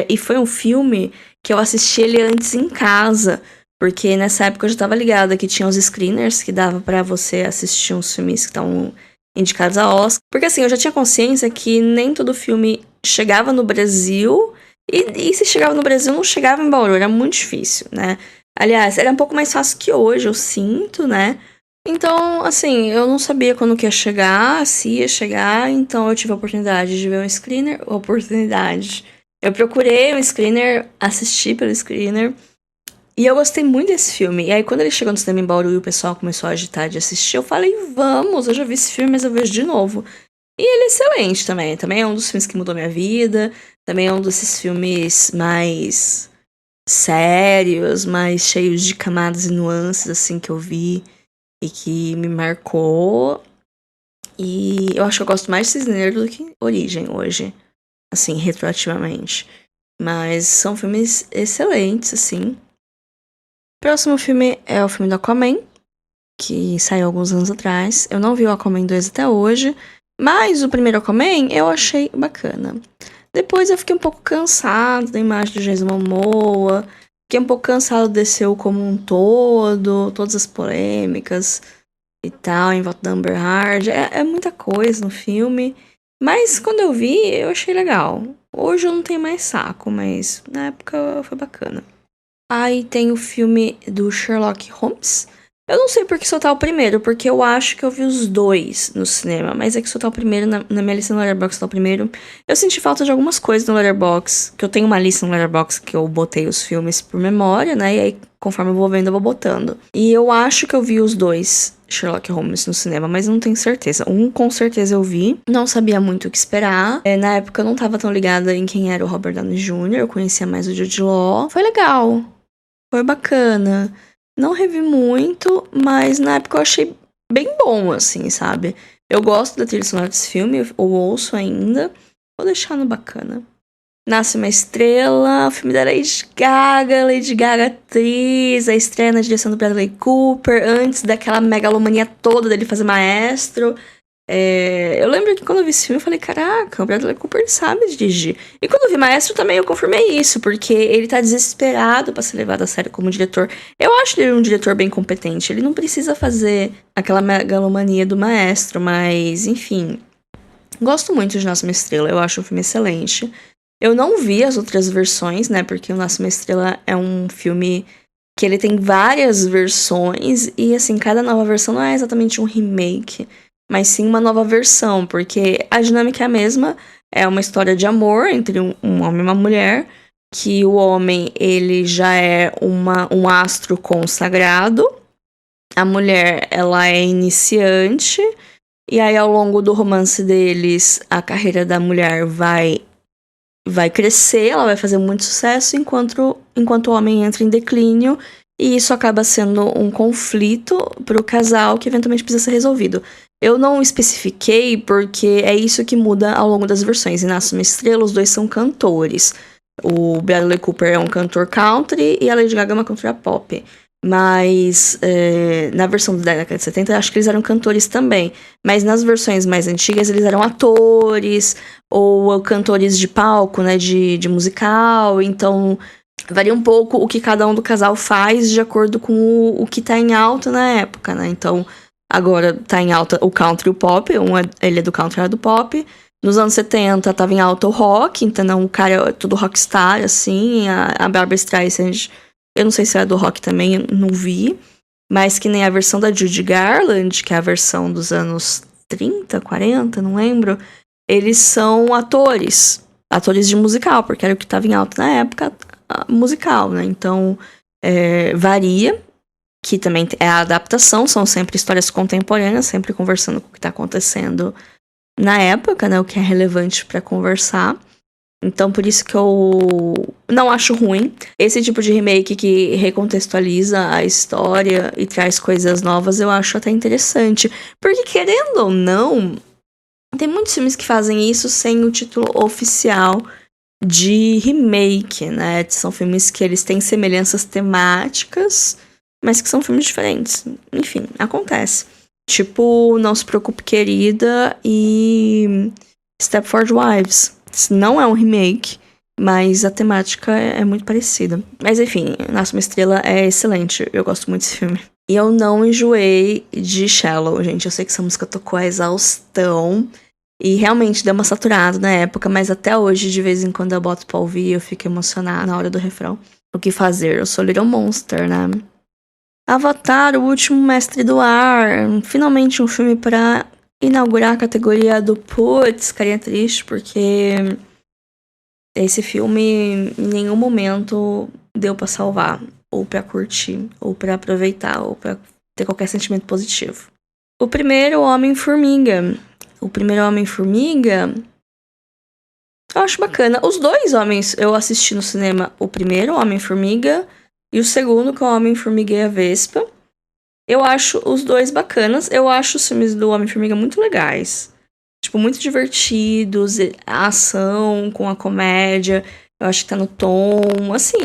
E foi um filme que eu assisti ele antes em casa, porque nessa época eu já tava ligada que tinha os screeners que dava pra você assistir uns filmes que estão indicados a Oscar. Porque assim, eu já tinha consciência que nem todo filme chegava no Brasil, e se chegava no Brasil, não chegava em Bauru, era muito difícil, né? Aliás, era um pouco mais fácil que hoje, eu sinto, né? Então, assim, eu não sabia quando que ia chegar, se ia chegar, então eu tive a oportunidade de ver um screener, Eu procurei um screener, assisti pelo screener, e eu gostei muito desse filme. E aí, quando ele chegou no cinema em Bauru e o pessoal começou a agitar de assistir, eu falei, vamos, eu já vi esse filme, mas eu vejo de novo. E ele é excelente também. Também é um dos filmes que mudou minha vida. Também é um desses filmes mais sérios, mais cheios de camadas e nuances, assim, que eu vi e que me marcou. E eu acho que eu gosto mais de Cisne Negro do que Origem hoje, assim, retroativamente. Mas são filmes excelentes, assim. O próximo filme é o filme do Aquaman, que saiu alguns anos atrás. Eu não vi o Aquaman 2 até hoje, mas o primeiro Aquaman eu achei bacana. Depois eu fiquei um pouco cansado da imagem do Jason Momoa, fiquei um pouco cansado do DCU como um todo, todas as polêmicas e tal, em volta da Amber Heard. É muita coisa no filme, mas quando eu vi, eu achei legal. Hoje eu não tenho mais saco, mas na época foi bacana. Aí tem o filme do Sherlock Holmes. Eu não sei por que soltar o primeiro, porque eu acho que eu vi os dois no cinema. Mas é que soltar o primeiro, na minha lista no Letterboxd soltar o primeiro. Eu senti falta de algumas coisas no Letterboxd, que eu tenho uma lista no Letterboxd que eu botei os filmes por memória, né? E aí, conforme eu vou vendo, eu vou botando. E eu acho que eu vi os dois Sherlock Holmes no cinema, mas não tenho certeza. Um, com certeza, eu vi. Não sabia muito o que esperar. Na época, eu não tava tão ligada em quem era o Robert Downey Jr. Eu conhecia mais o Jude Law. Foi legal. Foi bacana. Não revi muito, mas na época eu achei bem bom, assim, sabe? Eu gosto da trilha sonora desse filme, eu ouço ainda. Vou deixar no bacana. Nasce uma Estrela, o filme da Lady Gaga atriz, a estreia na direção do Bradley Cooper, antes daquela megalomania toda dele fazer Maestro. Eu lembro que quando eu vi esse filme, eu falei, caraca, o Bradley Cooper sabe dirigir. E quando eu vi Maestro também, eu confirmei isso, porque ele tá desesperado pra ser levado a sério como diretor. Eu acho ele um diretor bem competente, ele não precisa fazer aquela megalomania do Maestro, mas, enfim. Gosto muito de Nasce uma Estrela, eu acho um filme excelente. Eu não vi as outras versões, né, porque o Nasce uma Estrela é um filme que ele tem várias versões, e, assim, cada nova versão não é exatamente um remake, mas sim uma nova versão, porque a dinâmica é a mesma, é uma história de amor entre um homem e uma mulher, que o homem, ele já é um astro consagrado, a mulher, ela é iniciante, e aí ao longo do romance deles, a carreira da mulher vai crescer, ela vai fazer muito sucesso, enquanto o homem entra em declínio, e isso acaba sendo um conflito pro casal que eventualmente precisa ser resolvido. Eu não especifiquei porque é isso que muda ao longo das versões. Em Nasce uma Estrela, os dois são cantores. O Bradley Cooper é um cantor country e a Lady Gaga é uma cantora pop. Mas na versão da década de 70, eu acho que eles eram cantores também. Mas nas versões mais antigas, eles eram atores ou cantores de palco, né? De musical. Então, varia um pouco o que cada um do casal faz de acordo com o que tá em alta na época, né? Então, agora tá em alta o country e o pop. Ele é do country e é do pop. Nos anos 70, tava em alta o rock. Então, o cara é todo rockstar, assim. A Barbra Streisand... Eu não sei se é do rock também, eu não vi. Mas que nem a versão da Judy Garland, que é a versão dos anos 30, 40, não lembro. Eles são atores. Atores de musical, porque era o que estava em alta na época, musical, né? Então, varia. Que também é a adaptação, são sempre histórias contemporâneas, sempre conversando com o que está acontecendo na época, né? O que é relevante para conversar. Então, por isso que eu não acho ruim. Esse tipo de remake que recontextualiza a história e traz coisas novas, eu acho até interessante. Porque, querendo ou não, tem muitos filmes que fazem isso sem o título oficial de remake, né? São filmes que eles têm semelhanças temáticas, mas que são filmes diferentes. Enfim, acontece. Tipo, Não Se Preocupe, Querida e Stepford Wives. Não é um remake, mas a temática é muito parecida. Mas enfim, Nasce Uma Estrela é excelente. Eu gosto muito desse filme. E eu não enjoei de Shallow, gente. Eu sei que essa música tocou a exaustão. E realmente deu uma saturada na época, mas até hoje, de vez em quando eu boto pra ouvir e eu fico emocionada na hora do refrão. O que fazer? Eu sou Little Monster, né? Avatar, o último mestre do ar. Finalmente um filme pra inaugurar a categoria do putz, carinha triste, porque esse filme em nenhum momento deu pra salvar, ou pra curtir, ou pra aproveitar, ou pra ter qualquer sentimento positivo. O primeiro Homem-Formiga. Eu acho bacana. Os dois homens eu assisti no cinema. O primeiro, Homem-Formiga, e o segundo, que é o Homem-Formiga e a Vespa. Eu acho os dois bacanas. Eu acho os filmes do Homem-Formiga muito legais. Tipo, muito divertidos. A ação com a comédia. Eu acho que tá no tom. Assim,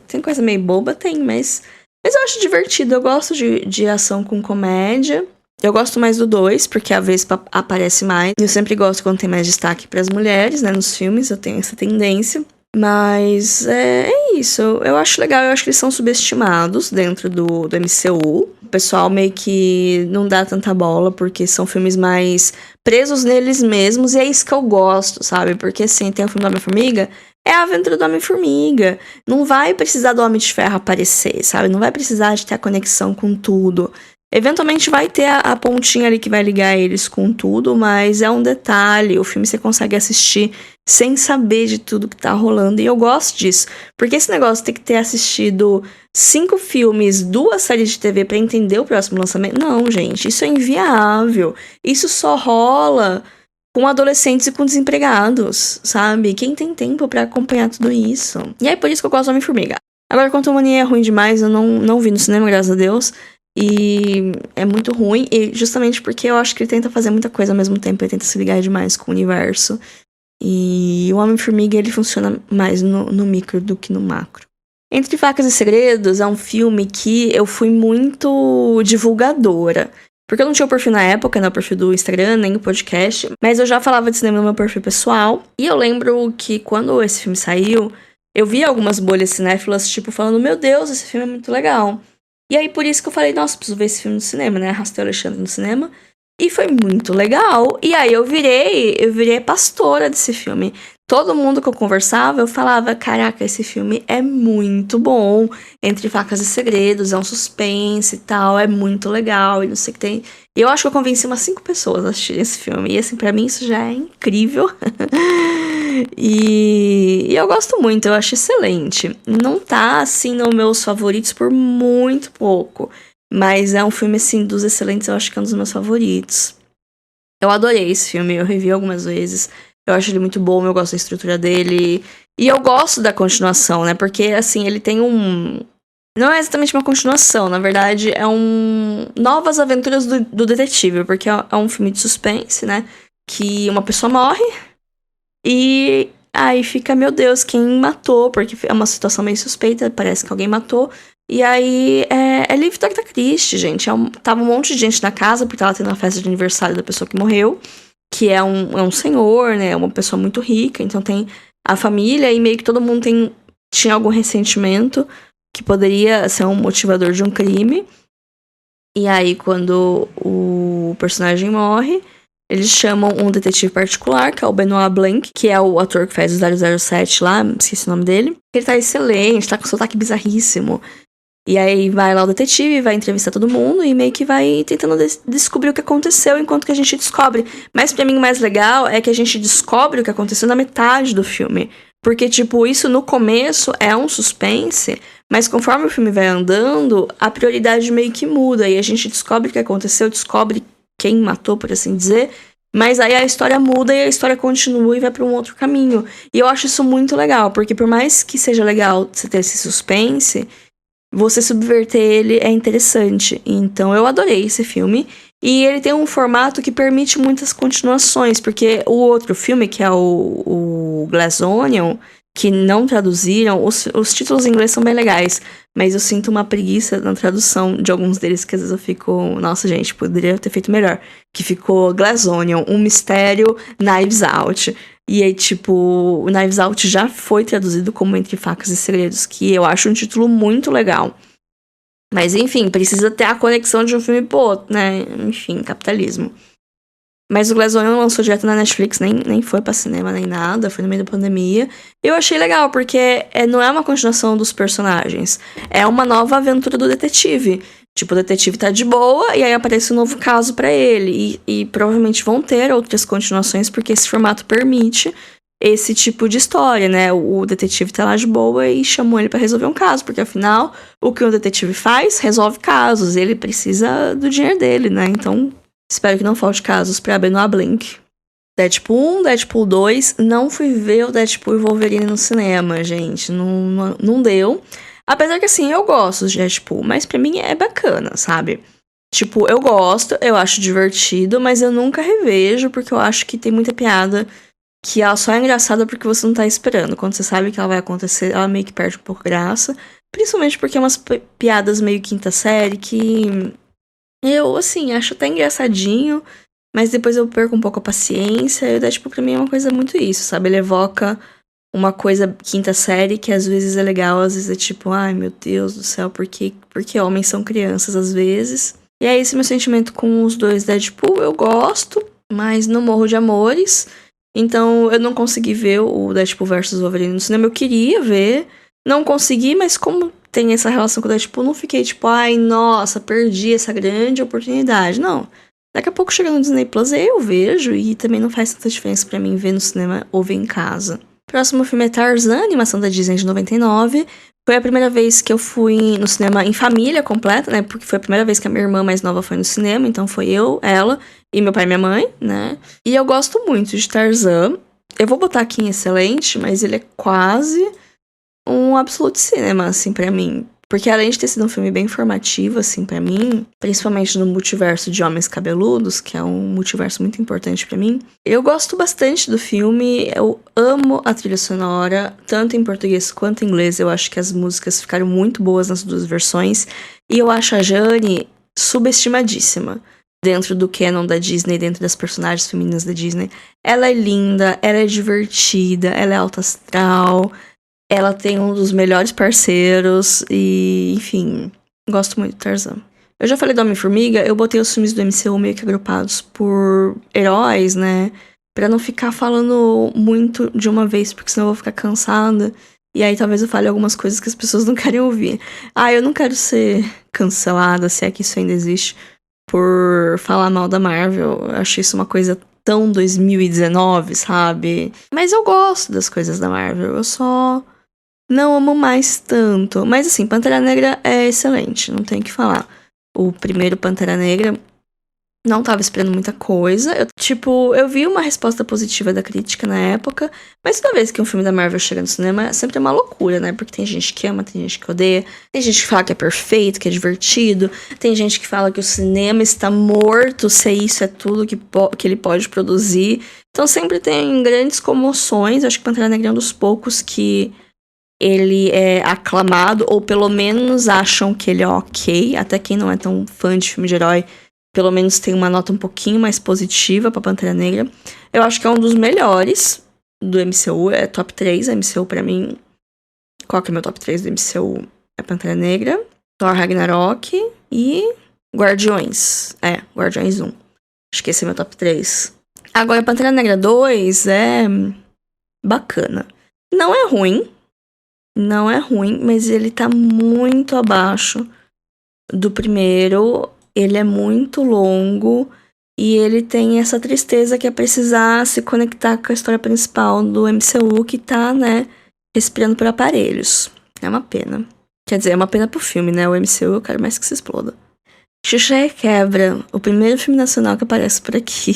tem coisa meio boba, tem, mas eu acho divertido. Eu gosto de ação com comédia. Eu gosto mais do 2, porque a Vespa aparece mais. Eu sempre gosto quando tem mais destaque pras mulheres, né? Nos filmes, eu tenho essa tendência. Mas é isso. Eu acho legal, eu acho que eles são subestimados dentro do MCU. O pessoal meio que não dá tanta bola, porque são filmes mais presos neles mesmos, e é isso que eu gosto, sabe? Porque assim, tem o filme do Homem-Formiga, é a aventura do Homem-Formiga. Não vai precisar do Homem de Ferro aparecer, sabe? Não vai precisar de ter a conexão com tudo. Eventualmente vai ter a pontinha ali que vai ligar eles com tudo, mas é um detalhe. O filme você consegue assistir sem saber de tudo que tá rolando. E eu gosto disso. Porque esse negócio de ter que ter assistido 5 filmes, 2 séries de TV pra entender o próximo lançamento. Não, gente, isso é inviável. Isso só rola com adolescentes e com desempregados, sabe? Quem tem tempo pra acompanhar tudo isso? E é por isso que eu gosto do Homem-Formiga. Agora, Quantumania é ruim demais, eu não vi no cinema, graças a Deus. E é muito ruim, e justamente porque eu acho que ele tenta fazer muita coisa ao mesmo tempo, ele tenta se ligar demais com o universo. E o Homem-Formiga, ele funciona mais no micro do que no macro. Entre Facas e Segredos é um filme que eu fui muito divulgadora. Porque eu não tinha o perfil na época, né, o perfil do Instagram, nem o podcast. Mas eu já falava de cinema no meu perfil pessoal. E eu lembro que quando esse filme saiu, eu vi algumas bolhas cinéfilas, tipo, falando, meu Deus, esse filme é muito legal. E aí, por isso que eu falei, nossa, preciso ver esse filme no cinema, né? Arrastei o Alexandre no cinema. E foi muito legal. E aí, eu virei pastora desse filme. Todo mundo que eu conversava, eu falava, caraca, esse filme é muito bom. Entre Facas e Segredos, é um suspense e tal, é muito legal. E não sei o que tem. E eu acho que eu convenci umas 5 pessoas a assistir esse filme. E assim, pra mim isso já é incrível. E eu gosto muito, eu acho excelente. Não tá, assim, nos meus favoritos por muito pouco. Mas é um filme, assim, dos excelentes, eu acho que é um dos meus favoritos. Eu adorei esse filme, eu revi algumas vezes. Eu acho ele muito bom, eu gosto da estrutura dele. E eu gosto da continuação, né? Porque, assim, ele tem um... Não é exatamente uma continuação, na verdade, é Novas Aventuras do Detetive. Porque é um filme de suspense, né? Que uma pessoa morre... E aí fica, meu Deus, quem matou? Porque é uma situação meio suspeita, parece que alguém matou. E aí, é livro da Agatha Christie, gente. Tava um monte de gente na casa, porque tava tendo uma festa de aniversário da pessoa que morreu. Que é um senhor, né? Uma pessoa muito rica. Então tem a família e meio que todo mundo tinha algum ressentimento que poderia ser um motivador de um crime. E aí, quando o personagem morre, eles chamam um detetive particular, que é o Benoit Blanc, que é o ator que faz o 007 lá, esqueci o nome dele. Ele tá excelente, tá com um sotaque bizarríssimo. E aí vai lá o detetive, vai entrevistar todo mundo e meio que vai tentando descobrir o que aconteceu enquanto que a gente descobre. Mas pra mim o mais legal é que a gente descobre o que aconteceu na metade do filme. Porque, tipo, isso no começo é um suspense, mas conforme o filme vai andando, a prioridade meio que muda. E a gente descobre o que aconteceu, descobre quem matou, por assim dizer. Mas aí a história muda e a história continua e vai pra um outro caminho. E eu acho isso muito legal, porque por mais que seja legal você ter esse suspense, você subverter ele é interessante. Então eu adorei esse filme. E ele tem um formato que permite muitas continuações, porque o outro filme, que é o Glass Onion, que não traduziram, os títulos em inglês são bem legais, mas eu sinto uma preguiça na tradução de alguns deles, que às vezes eu fico, nossa gente, poderia ter feito melhor. Que ficou Glass Onion, um mistério, Knives Out. E aí, tipo, o Knives Out já foi traduzido como Entre Facas e Segredos, que eu acho um título muito legal. Mas, enfim, precisa ter a conexão de um filme pro outro, né? Enfim, capitalismo. Mas o Glass Onion lançou direto na Netflix, nem foi pra cinema, nem nada, foi no meio da pandemia. Eu achei legal, porque não é uma continuação dos personagens, é uma nova aventura do detetive. Tipo, o detetive tá de boa e aí aparece um novo caso pra ele. E provavelmente vão ter outras continuações, porque esse formato permite esse tipo de história, né? O detetive tá lá de boa e chamou ele pra resolver um caso, porque afinal, o que um detetive faz, resolve casos. Ele precisa do dinheiro dele, né? Então, espero que não falte casos pra Benoit Blanc. Deadpool 1, Deadpool 2. Não fui ver o Deadpool e Wolverine no cinema, gente. Não deu. Apesar que, assim, eu gosto de Deadpool, mas pra mim é bacana, sabe? Tipo, eu gosto, eu acho divertido, mas eu nunca revejo, porque eu acho que tem muita piada que ela só é engraçada porque você não tá esperando. Quando você sabe que ela vai acontecer, ela meio que perde um pouco graça. Principalmente porque é umas piadas meio quinta série que eu, assim, acho até engraçadinho, mas depois eu perco um pouco a paciência. E o Deadpool pra mim é uma coisa muito isso, sabe? Ele evoca uma coisa quinta série que às vezes é legal, às vezes é tipo, ai meu Deus do céu, porque homens são crianças às vezes. E é esse meu sentimento com os dois Deadpool. Eu gosto, mas não morro de amores. Então eu não consegui ver o Deadpool versus Wolverine no cinema. Eu queria ver, não consegui, mas como tem essa relação com o Deadpool, não fiquei tipo, ai nossa, perdi essa grande oportunidade. Não. Daqui a pouco chega no Disney Plus, eu vejo, e também não faz tanta diferença pra mim ver no cinema ou ver em casa. Próximo filme é Tarzan, animação da Disney de 99. Foi a primeira vez que eu fui no cinema em família completa, né? Porque foi a primeira vez que a minha irmã mais nova foi no cinema. Então foi eu, ela e meu pai e minha mãe, né? E eu gosto muito de Tarzan. Eu vou botar aqui em excelente, mas ele é quase um absolute cinema, assim, pra mim. Porque além de ter sido um filme bem informativo, assim, pra mim, principalmente no multiverso de Homens Cabeludos, que é um multiverso muito importante pra mim, eu gosto bastante do filme, eu amo a trilha sonora, tanto em português quanto em inglês. Eu acho que as músicas ficaram muito boas nas duas versões, e eu acho a Jane subestimadíssima dentro do canon da Disney, dentro das personagens femininas da Disney. Ela é linda, ela é divertida, ela é alta astral. Ela tem um dos melhores parceiros e, enfim, gosto muito de Tarzan. Eu já falei do Homem-Formiga, eu botei os filmes do MCU meio que agrupados por heróis, né? Pra não ficar falando muito de uma vez, porque senão eu vou ficar cansada. E aí talvez eu fale algumas coisas que as pessoas não querem ouvir. Eu não quero ser cancelada, se é que isso ainda existe, por falar mal da Marvel. Eu acho isso uma coisa tão 2019, sabe? Mas eu gosto das coisas da Marvel, eu só não amo mais tanto. Mas assim, Pantera Negra é excelente, não tem o que falar. O primeiro Pantera Negra, não tava esperando muita coisa. Eu vi uma resposta positiva da crítica na época, mas toda vez que um filme da Marvel chega no cinema, sempre é uma loucura, né? Porque tem gente que ama, tem gente que odeia, tem gente que fala que é perfeito, que é divertido, tem gente que fala que o cinema está morto, se isso é tudo que ele pode produzir. Então sempre tem grandes comoções. Acho que Pantera Negra é um dos poucos que ele é aclamado, ou pelo menos acham que ele é ok. Até quem não é tão fã de filme de herói, pelo menos tem uma nota um pouquinho mais positiva pra Pantera Negra. Eu acho que é um dos melhores do MCU, é top 3 MCU pra mim. Qual que é o meu top 3 do MCU? É Pantera Negra, Thor Ragnarok e Guardiões. Guardiões 1. Acho que esse é meu top 3. Agora, Pantera Negra 2 é bacana. Não é ruim, mas ele tá muito abaixo do primeiro. Ele é muito longo e ele tem essa tristeza que é precisar se conectar com a história principal do MCU, que tá, né, respirando por aparelhos. É uma pena. Quer dizer, é uma pena pro filme, né? O MCU eu quero mais que se exploda. Xuxa Requebra, o primeiro filme nacional que aparece por aqui.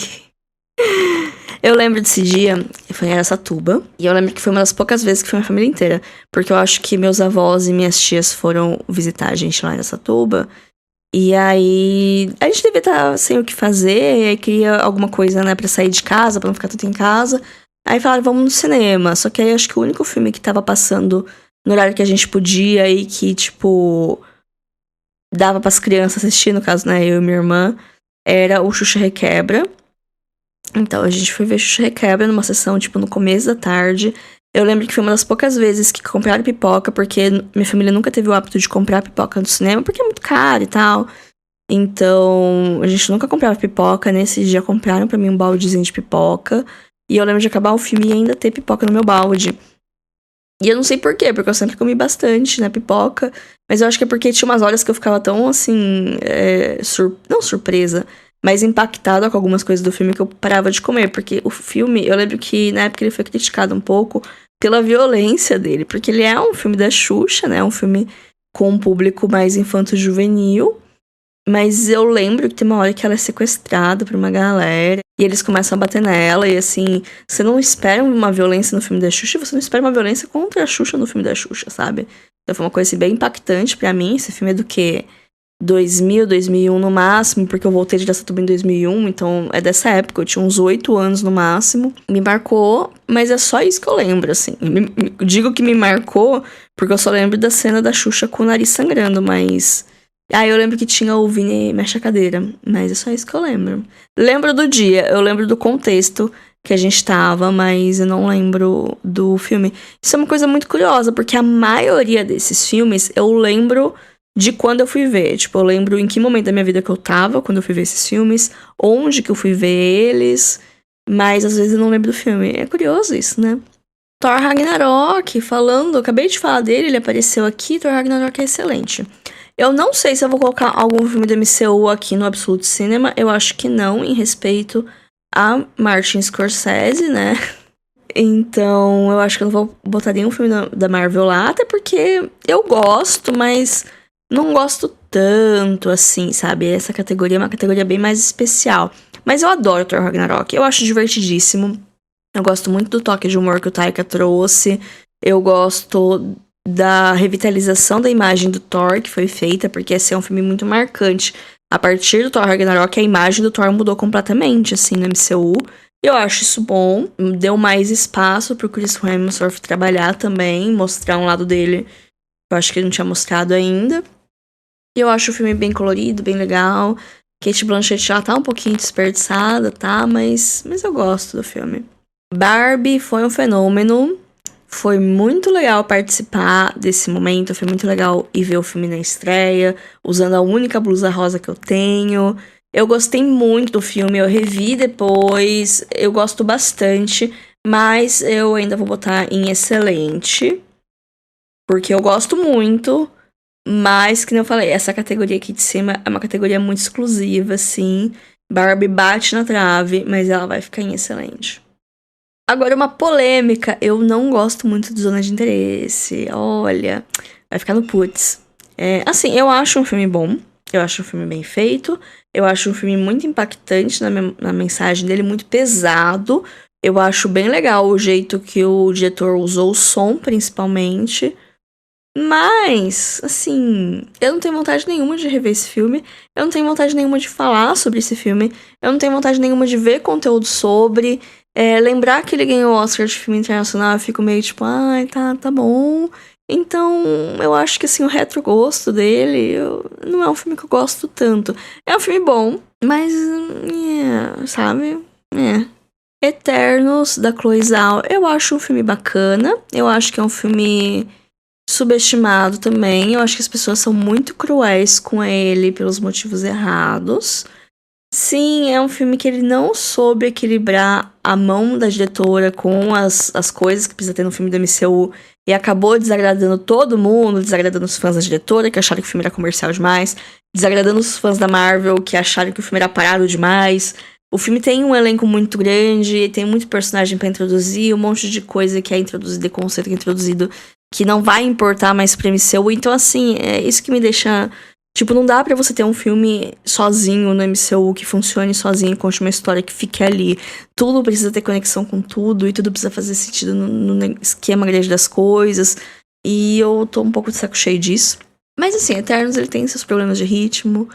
Eu lembro desse dia, foi em Araçatuba, e eu lembro que foi uma das poucas vezes que foi minha família inteira, porque eu acho que meus avós e minhas tias foram visitar a gente lá em Araçatuba, e aí a gente devia estar sem o que fazer, e aí queria alguma coisa, né, pra sair de casa, pra não ficar tudo em casa. Aí falaram, vamos no cinema, só que aí acho que o único filme que tava passando no horário que a gente podia e que, tipo, dava pras crianças assistir, no caso, né, eu e minha irmã, era o Xuxa Requebra. Então, a gente foi ver Xuxa Requebra numa sessão, tipo, no começo da tarde. Eu lembro que foi uma das poucas vezes que compraram pipoca, porque minha família nunca teve o hábito de comprar pipoca no cinema, porque é muito caro e tal. Então, a gente nunca comprava pipoca. Nesse dia, compraram pra mim um baldezinho de pipoca. E eu lembro de acabar o filme e ainda ter pipoca no meu balde. E eu não sei por quê, porque eu sempre comi bastante, né, pipoca. Mas eu acho que é porque tinha umas horas que eu ficava tão, assim, não surpresa, mas impactada com algumas coisas do filme que eu parava de comer. Porque o filme, eu lembro que na época ele foi criticado um pouco pela violência dele. Porque ele é um filme da Xuxa, né, um filme com um público mais infanto-juvenil. Mas eu lembro que tem uma hora que ela é sequestrada por uma galera e eles começam a bater nela. E assim, você não espera uma violência no filme da Xuxa, você não espera uma violência contra a Xuxa no filme da Xuxa, sabe? Então foi uma coisa assim, bem impactante pra mim. Esse filme é do quê? 2000, 2001 no máximo, porque eu voltei de Araçatuba em 2001, então é dessa época, eu tinha uns 8 anos no máximo. Me marcou, mas é só isso que eu lembro, assim. Digo que me marcou porque eu só lembro da cena da Xuxa com o nariz sangrando, mas... eu lembro que tinha o Vini Mexe a Cadeira, mas é só isso que eu lembro. Lembro do dia, eu lembro do contexto que a gente tava, mas eu não lembro do filme. Isso é uma coisa muito curiosa, porque a maioria desses filmes eu lembro de quando eu fui ver. Tipo, eu lembro em que momento da minha vida que eu tava quando eu fui ver esses filmes, onde que eu fui ver eles, mas às vezes eu não lembro do filme. É curioso isso, né? Thor Ragnarok, acabei de falar dele, ele apareceu aqui, Thor Ragnarok é excelente. Eu não sei se eu vou colocar algum filme do MCU aqui no Absolute Cinema. Eu acho que não, em respeito a Martin Scorsese, né? Então, eu acho que eu não vou botar nenhum filme da Marvel lá. Até porque eu gosto, mas não gosto tanto, assim, sabe? Essa categoria é uma categoria bem mais especial. Mas eu adoro Thor Ragnarok. Eu acho divertidíssimo. Eu gosto muito do toque de humor que o Taika trouxe. Eu gosto da revitalização da imagem do Thor que foi feita, porque esse é um filme muito marcante. A partir do Thor Ragnarok, a imagem do Thor mudou completamente, assim, no MCU. Eu acho isso bom. Deu mais espaço pro Chris Hemsworth trabalhar também, mostrar um lado dele que eu acho que ele não tinha mostrado ainda. E eu acho o filme bem colorido, bem legal. Cate Blanchett já tá um pouquinho desperdiçada, tá? Mas eu gosto do filme. Barbie foi um fenômeno. Foi muito legal participar desse momento, foi muito legal ir ver o filme na estreia, usando a única blusa rosa que eu tenho. Eu gostei muito do filme, eu revi depois, eu gosto bastante, mas eu ainda vou botar em excelente, porque eu gosto muito, mas, que nem eu falei, essa categoria aqui de cima é uma categoria muito exclusiva, assim. Barbie bate na trave, mas ela vai ficar em excelente. Agora, uma polêmica. Eu não gosto muito de Zona de Interesse. Olha, vai ficar no putz. Assim, eu acho um filme bom. Eu acho um filme bem feito. Eu acho um filme muito impactante na mensagem dele, muito pesado. Eu acho bem legal o jeito que o diretor usou o som, principalmente. Mas, assim, eu não tenho vontade nenhuma de rever esse filme. Eu não tenho vontade nenhuma de falar sobre esse filme. Eu não tenho vontade nenhuma de ver conteúdo sobre. Lembrar que ele ganhou o Oscar de filme internacional, eu fico meio tipo, ai, tá bom. Então, eu acho que, assim, o retrogosto dele não é um filme que eu gosto tanto. É um filme bom, mas, sabe? Eternos, da Chloe Zhao, eu acho um filme bacana. Eu acho que é um filme subestimado também. Eu acho que as pessoas são muito cruéis com ele pelos motivos errados. Sim, é um filme que ele não soube equilibrar a mão da diretora com as coisas que precisa ter no filme do MCU e acabou desagradando todo mundo, desagradando os fãs da diretora, que acharam que o filme era comercial demais, desagradando os fãs da Marvel, que acharam que o filme era parado demais. O filme tem um elenco muito grande, tem muito personagem pra introduzir, um monte de coisa que é introduzida, conceito que é introduzido, que não vai importar mais pro MCU. Então, assim, é isso que me deixa... Tipo, não dá pra você ter um filme sozinho no MCU que funcione sozinho, conte uma história que fique ali. Tudo precisa ter conexão com tudo e tudo precisa fazer sentido no esquema grande das coisas. E eu tô um pouco de saco cheio disso. Mas assim, Eternos, ele tem seus problemas de ritmo.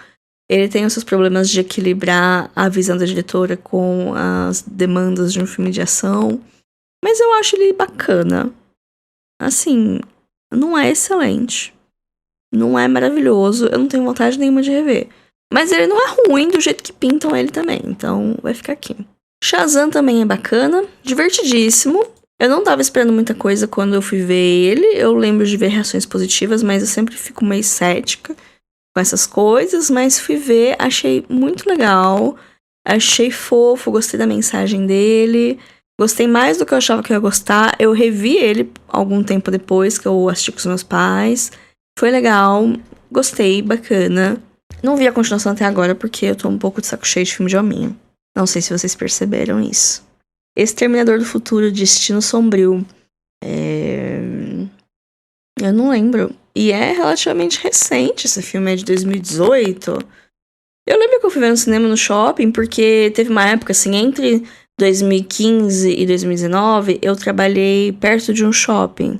Ele tem os seus problemas de equilibrar a visão da diretora com as demandas de um filme de ação. Mas eu acho ele bacana. Assim, não é excelente. Não é maravilhoso, eu não tenho vontade nenhuma de rever. Mas ele não é ruim do jeito que pintam ele também, então vai ficar aqui. Shazam também é bacana, divertidíssimo. Eu não tava esperando muita coisa quando eu fui ver ele. Eu lembro de ver reações positivas, mas eu sempre fico meio cética com essas coisas. Mas fui ver, achei muito legal. Achei fofo, gostei da mensagem dele. Gostei mais do que eu achava que eu ia gostar. Eu revi ele algum tempo depois que eu assisti com os meus pais. Foi legal, gostei, bacana. Não vi a continuação até agora porque eu tô um pouco de saco cheio de filme de hominho. Não sei se vocês perceberam isso. Exterminador do Futuro, Destino Sombrio. Eu não lembro. E é relativamente recente, esse filme é de 2018. Eu lembro que eu fui ver no cinema no shopping porque teve uma época, assim, entre 2015 e 2019, eu trabalhei perto de um shopping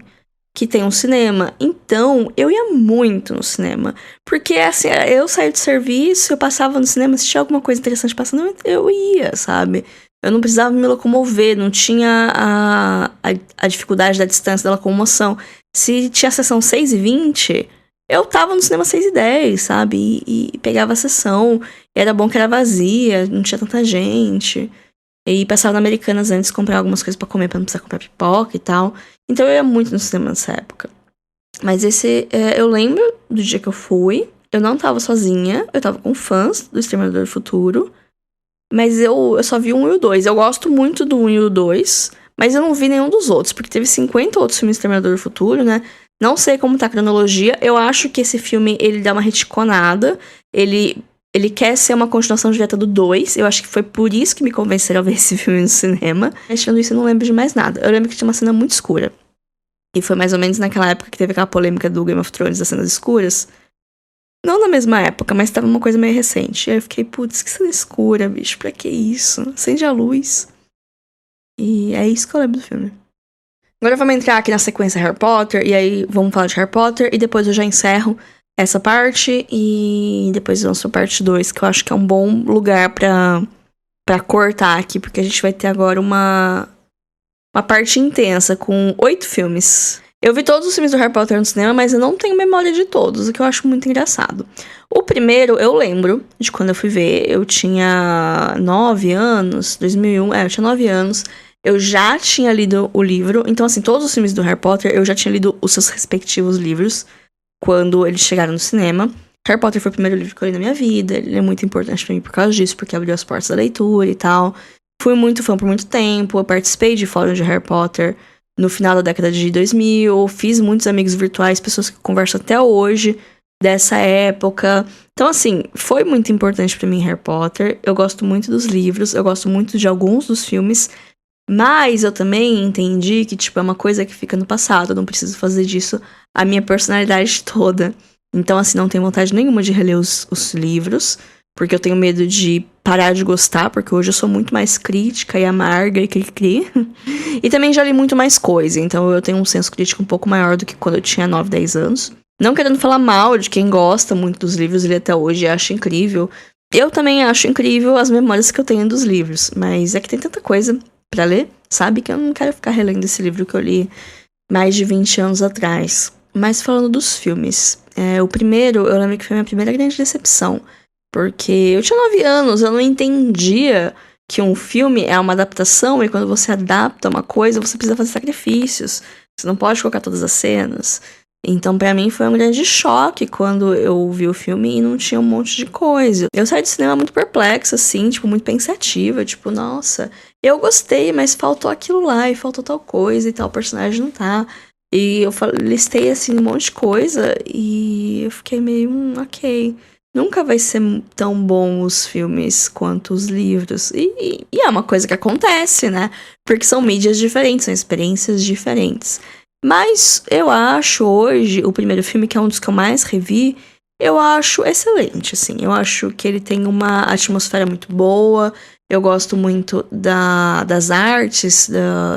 que tem um cinema. Então, eu ia muito no cinema. Porque, assim, eu saía do serviço, eu passava no cinema, se tinha alguma coisa interessante passando, eu ia, sabe? Eu não precisava me locomover, não tinha a dificuldade da distância da locomoção. Se tinha a sessão 6h20, eu tava no cinema 6h10, sabe? E pegava a sessão. E era bom que era vazia, não tinha tanta gente. E passava na Americanas antes, comprar algumas coisas pra comer, pra não precisar comprar pipoca e tal. Então eu ia muito no cinema nessa época. Mas eu lembro do dia que eu fui. Eu não tava sozinha, eu tava com fãs do Exterminador do Futuro. Mas eu só vi o 1 e o 2. Eu gosto muito do 1 e o 2, mas eu não vi nenhum dos outros, porque teve 50 outros filmes do Exterminador do Futuro, né? Não sei como tá a cronologia. Eu acho que esse filme, ele dá uma reticonada. Ele quer ser uma continuação direta do 2. Eu acho que foi por isso que me convenceram a ver esse filme no cinema. Mas tirando isso, eu não lembro de mais nada. Eu lembro que tinha uma cena muito escura. E foi mais ou menos naquela época que teve aquela polêmica do Game of Thrones das cenas escuras. Não na mesma época, mas tava uma coisa meio recente. E aí eu fiquei, putz, que cena escura, bicho. Pra que isso? Acende a luz. E é isso que eu lembro do filme. Agora vamos entrar aqui na sequência Harry Potter. E aí vamos falar de Harry Potter. E depois eu já encerro essa parte e depois lanço a parte 2, que eu acho que é um bom lugar pra cortar aqui, porque a gente vai ter agora uma parte intensa, com 8 filmes. Eu vi todos os filmes do Harry Potter no cinema, mas eu não tenho memória de todos, o que eu acho muito engraçado. O primeiro, eu lembro de quando eu fui ver, eu tinha 9 anos, 2001, eu tinha 9 anos, eu já tinha lido o livro, então assim, todos os filmes do Harry Potter, eu já tinha lido os seus respectivos livros, quando eles chegaram no cinema. Harry Potter foi o primeiro livro que eu li na minha vida. Ele é muito importante pra mim por causa disso, porque abriu as portas da leitura e tal. Fui muito fã por muito tempo. Eu participei de fórum de Harry Potter no final da década de 2000. Fiz muitos amigos virtuais, pessoas que conversam até hoje dessa época. Então, assim, foi muito importante pra mim Harry Potter. Eu gosto muito dos livros, eu gosto muito de alguns dos filmes. Mas eu também entendi que, tipo, é uma coisa que fica no passado. Eu não preciso fazer disso a minha personalidade toda. Então, assim, não tenho vontade nenhuma de reler os livros. Porque eu tenho medo de parar de gostar. Porque hoje eu sou muito mais crítica e amarga e cri-cri. E também já li muito mais coisa. Então eu tenho um senso crítico um pouco maior do que quando eu tinha 9, 10 anos. Não querendo falar mal de quem gosta muito dos livros e lê até hoje e acha incrível. Eu também acho incrível as memórias que eu tenho dos livros. Mas é que tem tanta coisa pra ler, sabe? Que eu não quero ficar relendo esse livro que eu li mais de 20 anos atrás. Mas falando dos filmes, o primeiro, eu lembro que foi a minha primeira grande decepção. Porque eu tinha 9 anos, eu não entendia que um filme é uma adaptação e quando você adapta uma coisa, você precisa fazer sacrifícios. Você não pode colocar todas as cenas. Então, pra mim, foi um grande choque quando eu vi o filme e não tinha um monte de coisa. Eu saí do cinema muito perplexa, assim, tipo, muito pensativa. Tipo, nossa, eu gostei, mas faltou aquilo lá e faltou tal coisa e tal personagem não tá. E eu listei, assim, um monte de coisa e eu fiquei meio, ok. Nunca vai ser tão bom os filmes quanto os livros. E é uma coisa que acontece, né? Porque são mídias diferentes, são experiências diferentes. Mas eu acho hoje, o primeiro filme, que é um dos que eu mais revi, eu acho excelente, assim. Eu acho que ele tem uma atmosfera muito boa. Eu gosto muito das artes,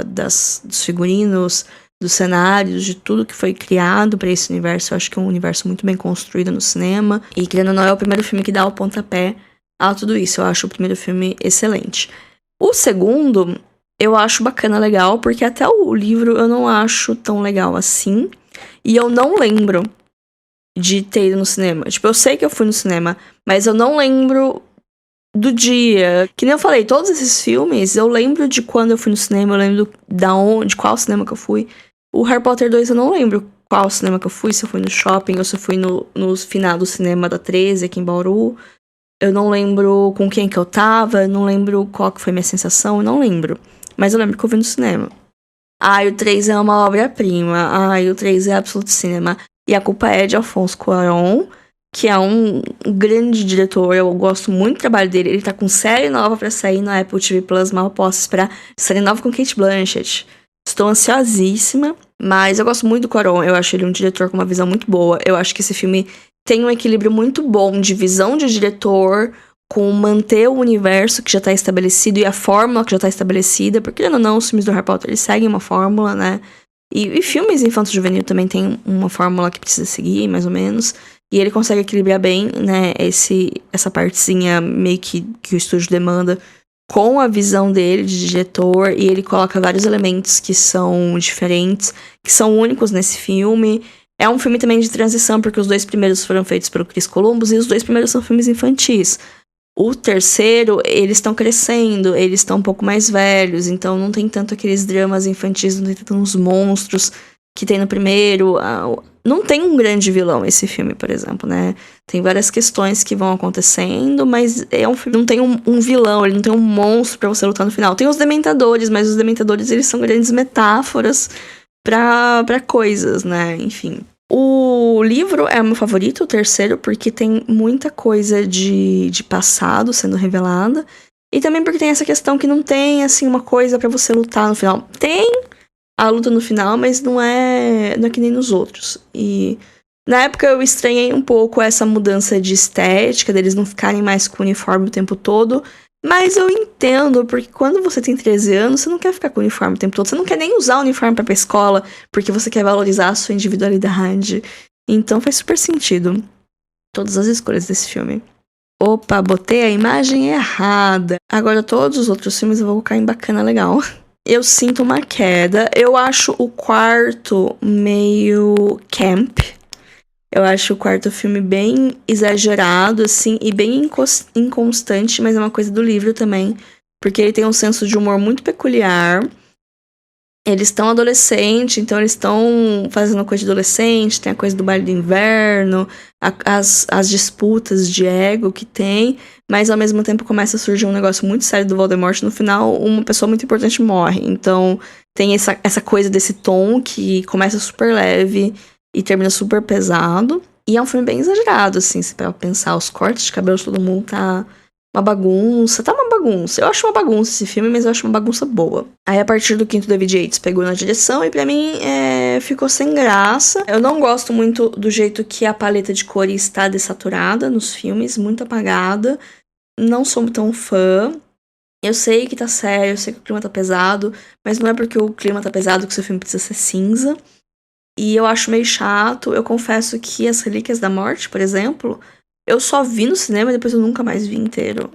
dos figurinos, dos cenários, de tudo que foi criado pra esse universo. Eu acho que é um universo muito bem construído no cinema. E, querendo ou não, é o primeiro filme que dá o pontapé a tudo isso. Eu acho o primeiro filme excelente. O segundo, eu acho bacana, legal, porque até o livro eu não acho tão legal assim. E eu não lembro de ter ido no cinema. Tipo, eu sei que eu fui no cinema, mas eu não lembro do dia. Que nem eu falei, todos esses filmes, eu lembro de quando eu fui no cinema, eu lembro de qual cinema que eu fui. O Harry Potter 2 eu não lembro qual cinema que eu fui, se eu fui no shopping ou se eu fui no final do cinema da 13 aqui em Bauru. Eu não lembro com quem que eu tava, eu não lembro qual que foi minha sensação, eu não lembro. Mas eu lembro que eu vi no cinema. Ai, o 3 é uma obra-prima. Ai, o 3 é absoluto cinema. E a culpa é de Alfonso Cuarón, que é um grande diretor. Eu gosto muito do trabalho dele. Ele tá com série nova pra sair na Apple TV Plus. Mal posso esperar. Série nova com Cate Blanchett. Estou ansiosíssima. Mas eu gosto muito do Cuarón. Eu acho ele um diretor com uma visão muito boa. Eu acho que esse filme tem um equilíbrio muito bom de visão de diretor com manter o universo que já tá estabelecido e a fórmula que já tá estabelecida. Porque, não, os filmes do Harry Potter, eles seguem uma fórmula, né? E filmes infanto-juvenil também tem uma fórmula que precisa seguir, mais ou menos. E ele consegue equilibrar bem, né, essa partezinha meio que o estúdio demanda com a visão dele de diretor. E ele coloca vários elementos que são diferentes, que são únicos nesse filme. É um filme também de transição, porque os 2 primeiros foram feitos pelo Chris Columbus e os 2 primeiros são filmes infantis. O terceiro, eles estão crescendo, eles estão um pouco mais velhos, então não tem tanto aqueles dramas infantis, não tem tantos monstros que tem no primeiro. Não tem um grande vilão esse filme, por exemplo, né? Tem várias questões que vão acontecendo, mas é um filme, não tem um vilão, ele não tem um monstro pra você lutar no final. Tem os Dementadores, mas os Dementadores, eles são grandes metáforas pra coisas, né? Enfim. O livro é o meu favorito, o terceiro, porque tem muita coisa de passado sendo revelada. E também porque tem essa questão que não tem, assim, uma coisa pra você lutar no final. Tem a luta no final, mas não é que nem nos outros. E na época eu estranhei um pouco essa mudança de estética, deles não ficarem mais com o uniforme o tempo todo. Mas eu entendo, porque quando você tem 13 anos, você não quer ficar com o uniforme o tempo todo. Você não quer nem usar o uniforme pra ir pra escola, porque você quer valorizar a sua individualidade. Então faz super sentido todas as escolhas desse filme. Opa, botei a imagem errada. Agora todos os outros filmes eu vou colocar em bacana legal. Eu sinto uma queda. Eu acho o quarto meio camp. Eu acho o quarto filme bem exagerado, assim, e bem inconstante, mas é uma coisa do livro também. Porque ele tem um senso de humor muito peculiar. Eles estão adolescentes, então eles estão fazendo coisa de adolescente, tem a coisa do baile do inverno, as disputas de ego que tem, mas ao mesmo tempo começa a surgir um negócio muito sério do Voldemort. No final, uma pessoa muito importante morre. Então tem essa coisa desse tom que começa super leve e termina super pesado. E é um filme bem exagerado, assim, se pra pensar. Os cortes de cabelo de todo mundo tá uma bagunça. Tá uma bagunça. Eu acho uma bagunça esse filme, mas eu acho uma bagunça boa. Aí, a partir do quinto, David Yates pegou na direção e pra mim ficou sem graça. Eu não gosto muito do jeito que a paleta de cores está dessaturada nos filmes, muito apagada. Não sou tão fã. Eu sei que tá sério, eu sei que o clima tá pesado, mas não é porque o clima tá pesado que o seu filme precisa ser cinza. E eu acho meio chato. Eu confesso que As Relíquias da Morte, por exemplo, eu só vi no cinema e depois eu nunca mais vi inteiro.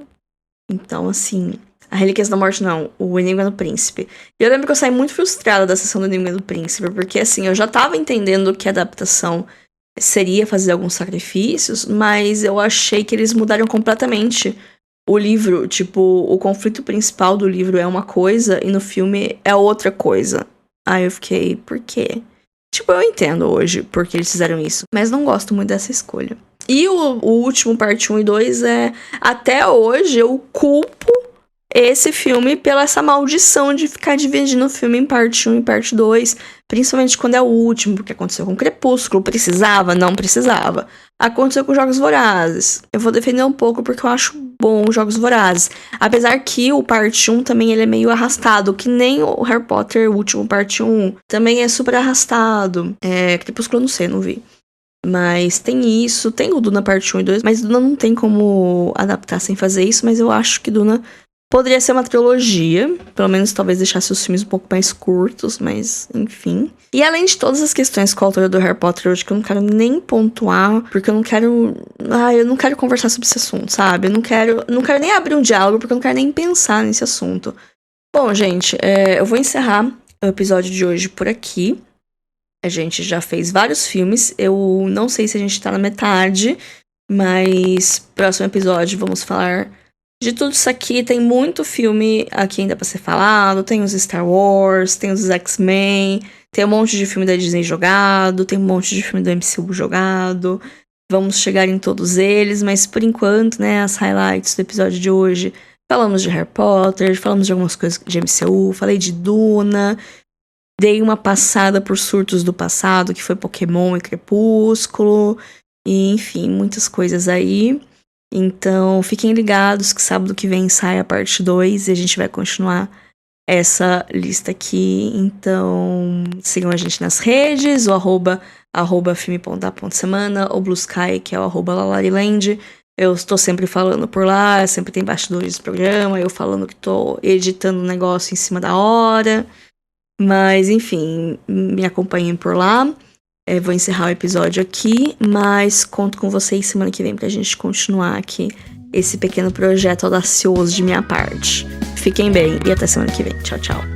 Então, assim, A Relíquias da Morte, não. O Enigma do Príncipe. E eu lembro que eu saí muito frustrada da sessão do Enigma do Príncipe, porque, assim, eu já tava entendendo que a adaptação seria fazer alguns sacrifícios, mas eu achei que eles mudaram completamente o livro. Tipo, o conflito principal do livro é uma coisa e no filme é outra coisa. Aí eu fiquei, por quê? Tipo, eu entendo hoje porque eles fizeram isso, mas não gosto muito dessa escolha. E o último, parte 1 e 2, até hoje eu culpo esse filme pela essa maldição de ficar dividindo o filme em parte 1 e parte 2, principalmente quando é o último, porque aconteceu com Crepúsculo, precisava, não precisava. Aconteceu com Jogos Vorazes. Eu vou defender um pouco porque eu acho bom os Jogos Vorazes. Apesar que o parte 1 também ele é meio arrastado, que nem o Harry Potter, o último parte 1, também é super arrastado. Crepúsculo eu não sei, não vi. Mas tem isso, tem o Duna parte 1 e 2, mas Duna não tem como adaptar sem fazer isso, mas eu acho que Duna poderia ser uma trilogia, pelo menos talvez deixasse os filmes um pouco mais curtos, mas enfim. E além de todas as questões com a autora do Harry Potter hoje, que eu não quero nem pontuar, porque eu não quero conversar sobre esse assunto, sabe? Eu não quero nem abrir um diálogo, porque eu não quero nem pensar nesse assunto. Bom, gente, eu vou encerrar o episódio de hoje por aqui. A gente já fez vários filmes, eu não sei se a gente tá na metade, mas próximo episódio vamos falar de tudo isso aqui. Tem muito filme aqui ainda pra ser falado, tem os Star Wars, tem os X-Men, tem um monte de filme da Disney jogado, tem um monte de filme do MCU jogado. Vamos chegar em todos eles, mas por enquanto, né, as highlights do episódio de hoje, falamos de Harry Potter, falamos de algumas coisas de MCU, falei de Duna, dei uma passada por surtos do passado, que foi Pokémon e Crepúsculo, e enfim, muitas coisas aí. Então, fiquem ligados que sábado que vem sai a parte 2 e a gente vai continuar essa lista aqui. Então, sigam a gente nas redes, o arroba filme.da.semana, o Blue Sky, que é o @lalariland. Eu estou sempre falando por lá, sempre tem bastidores do programa, eu falando que estou editando um negócio em cima da hora. Mas, enfim, me acompanhem por lá. Vou encerrar o episódio aqui, mas conto com vocês semana que vem pra gente continuar aqui esse pequeno projeto audacioso de minha parte. Fiquem bem e até semana que vem. Tchau, tchau.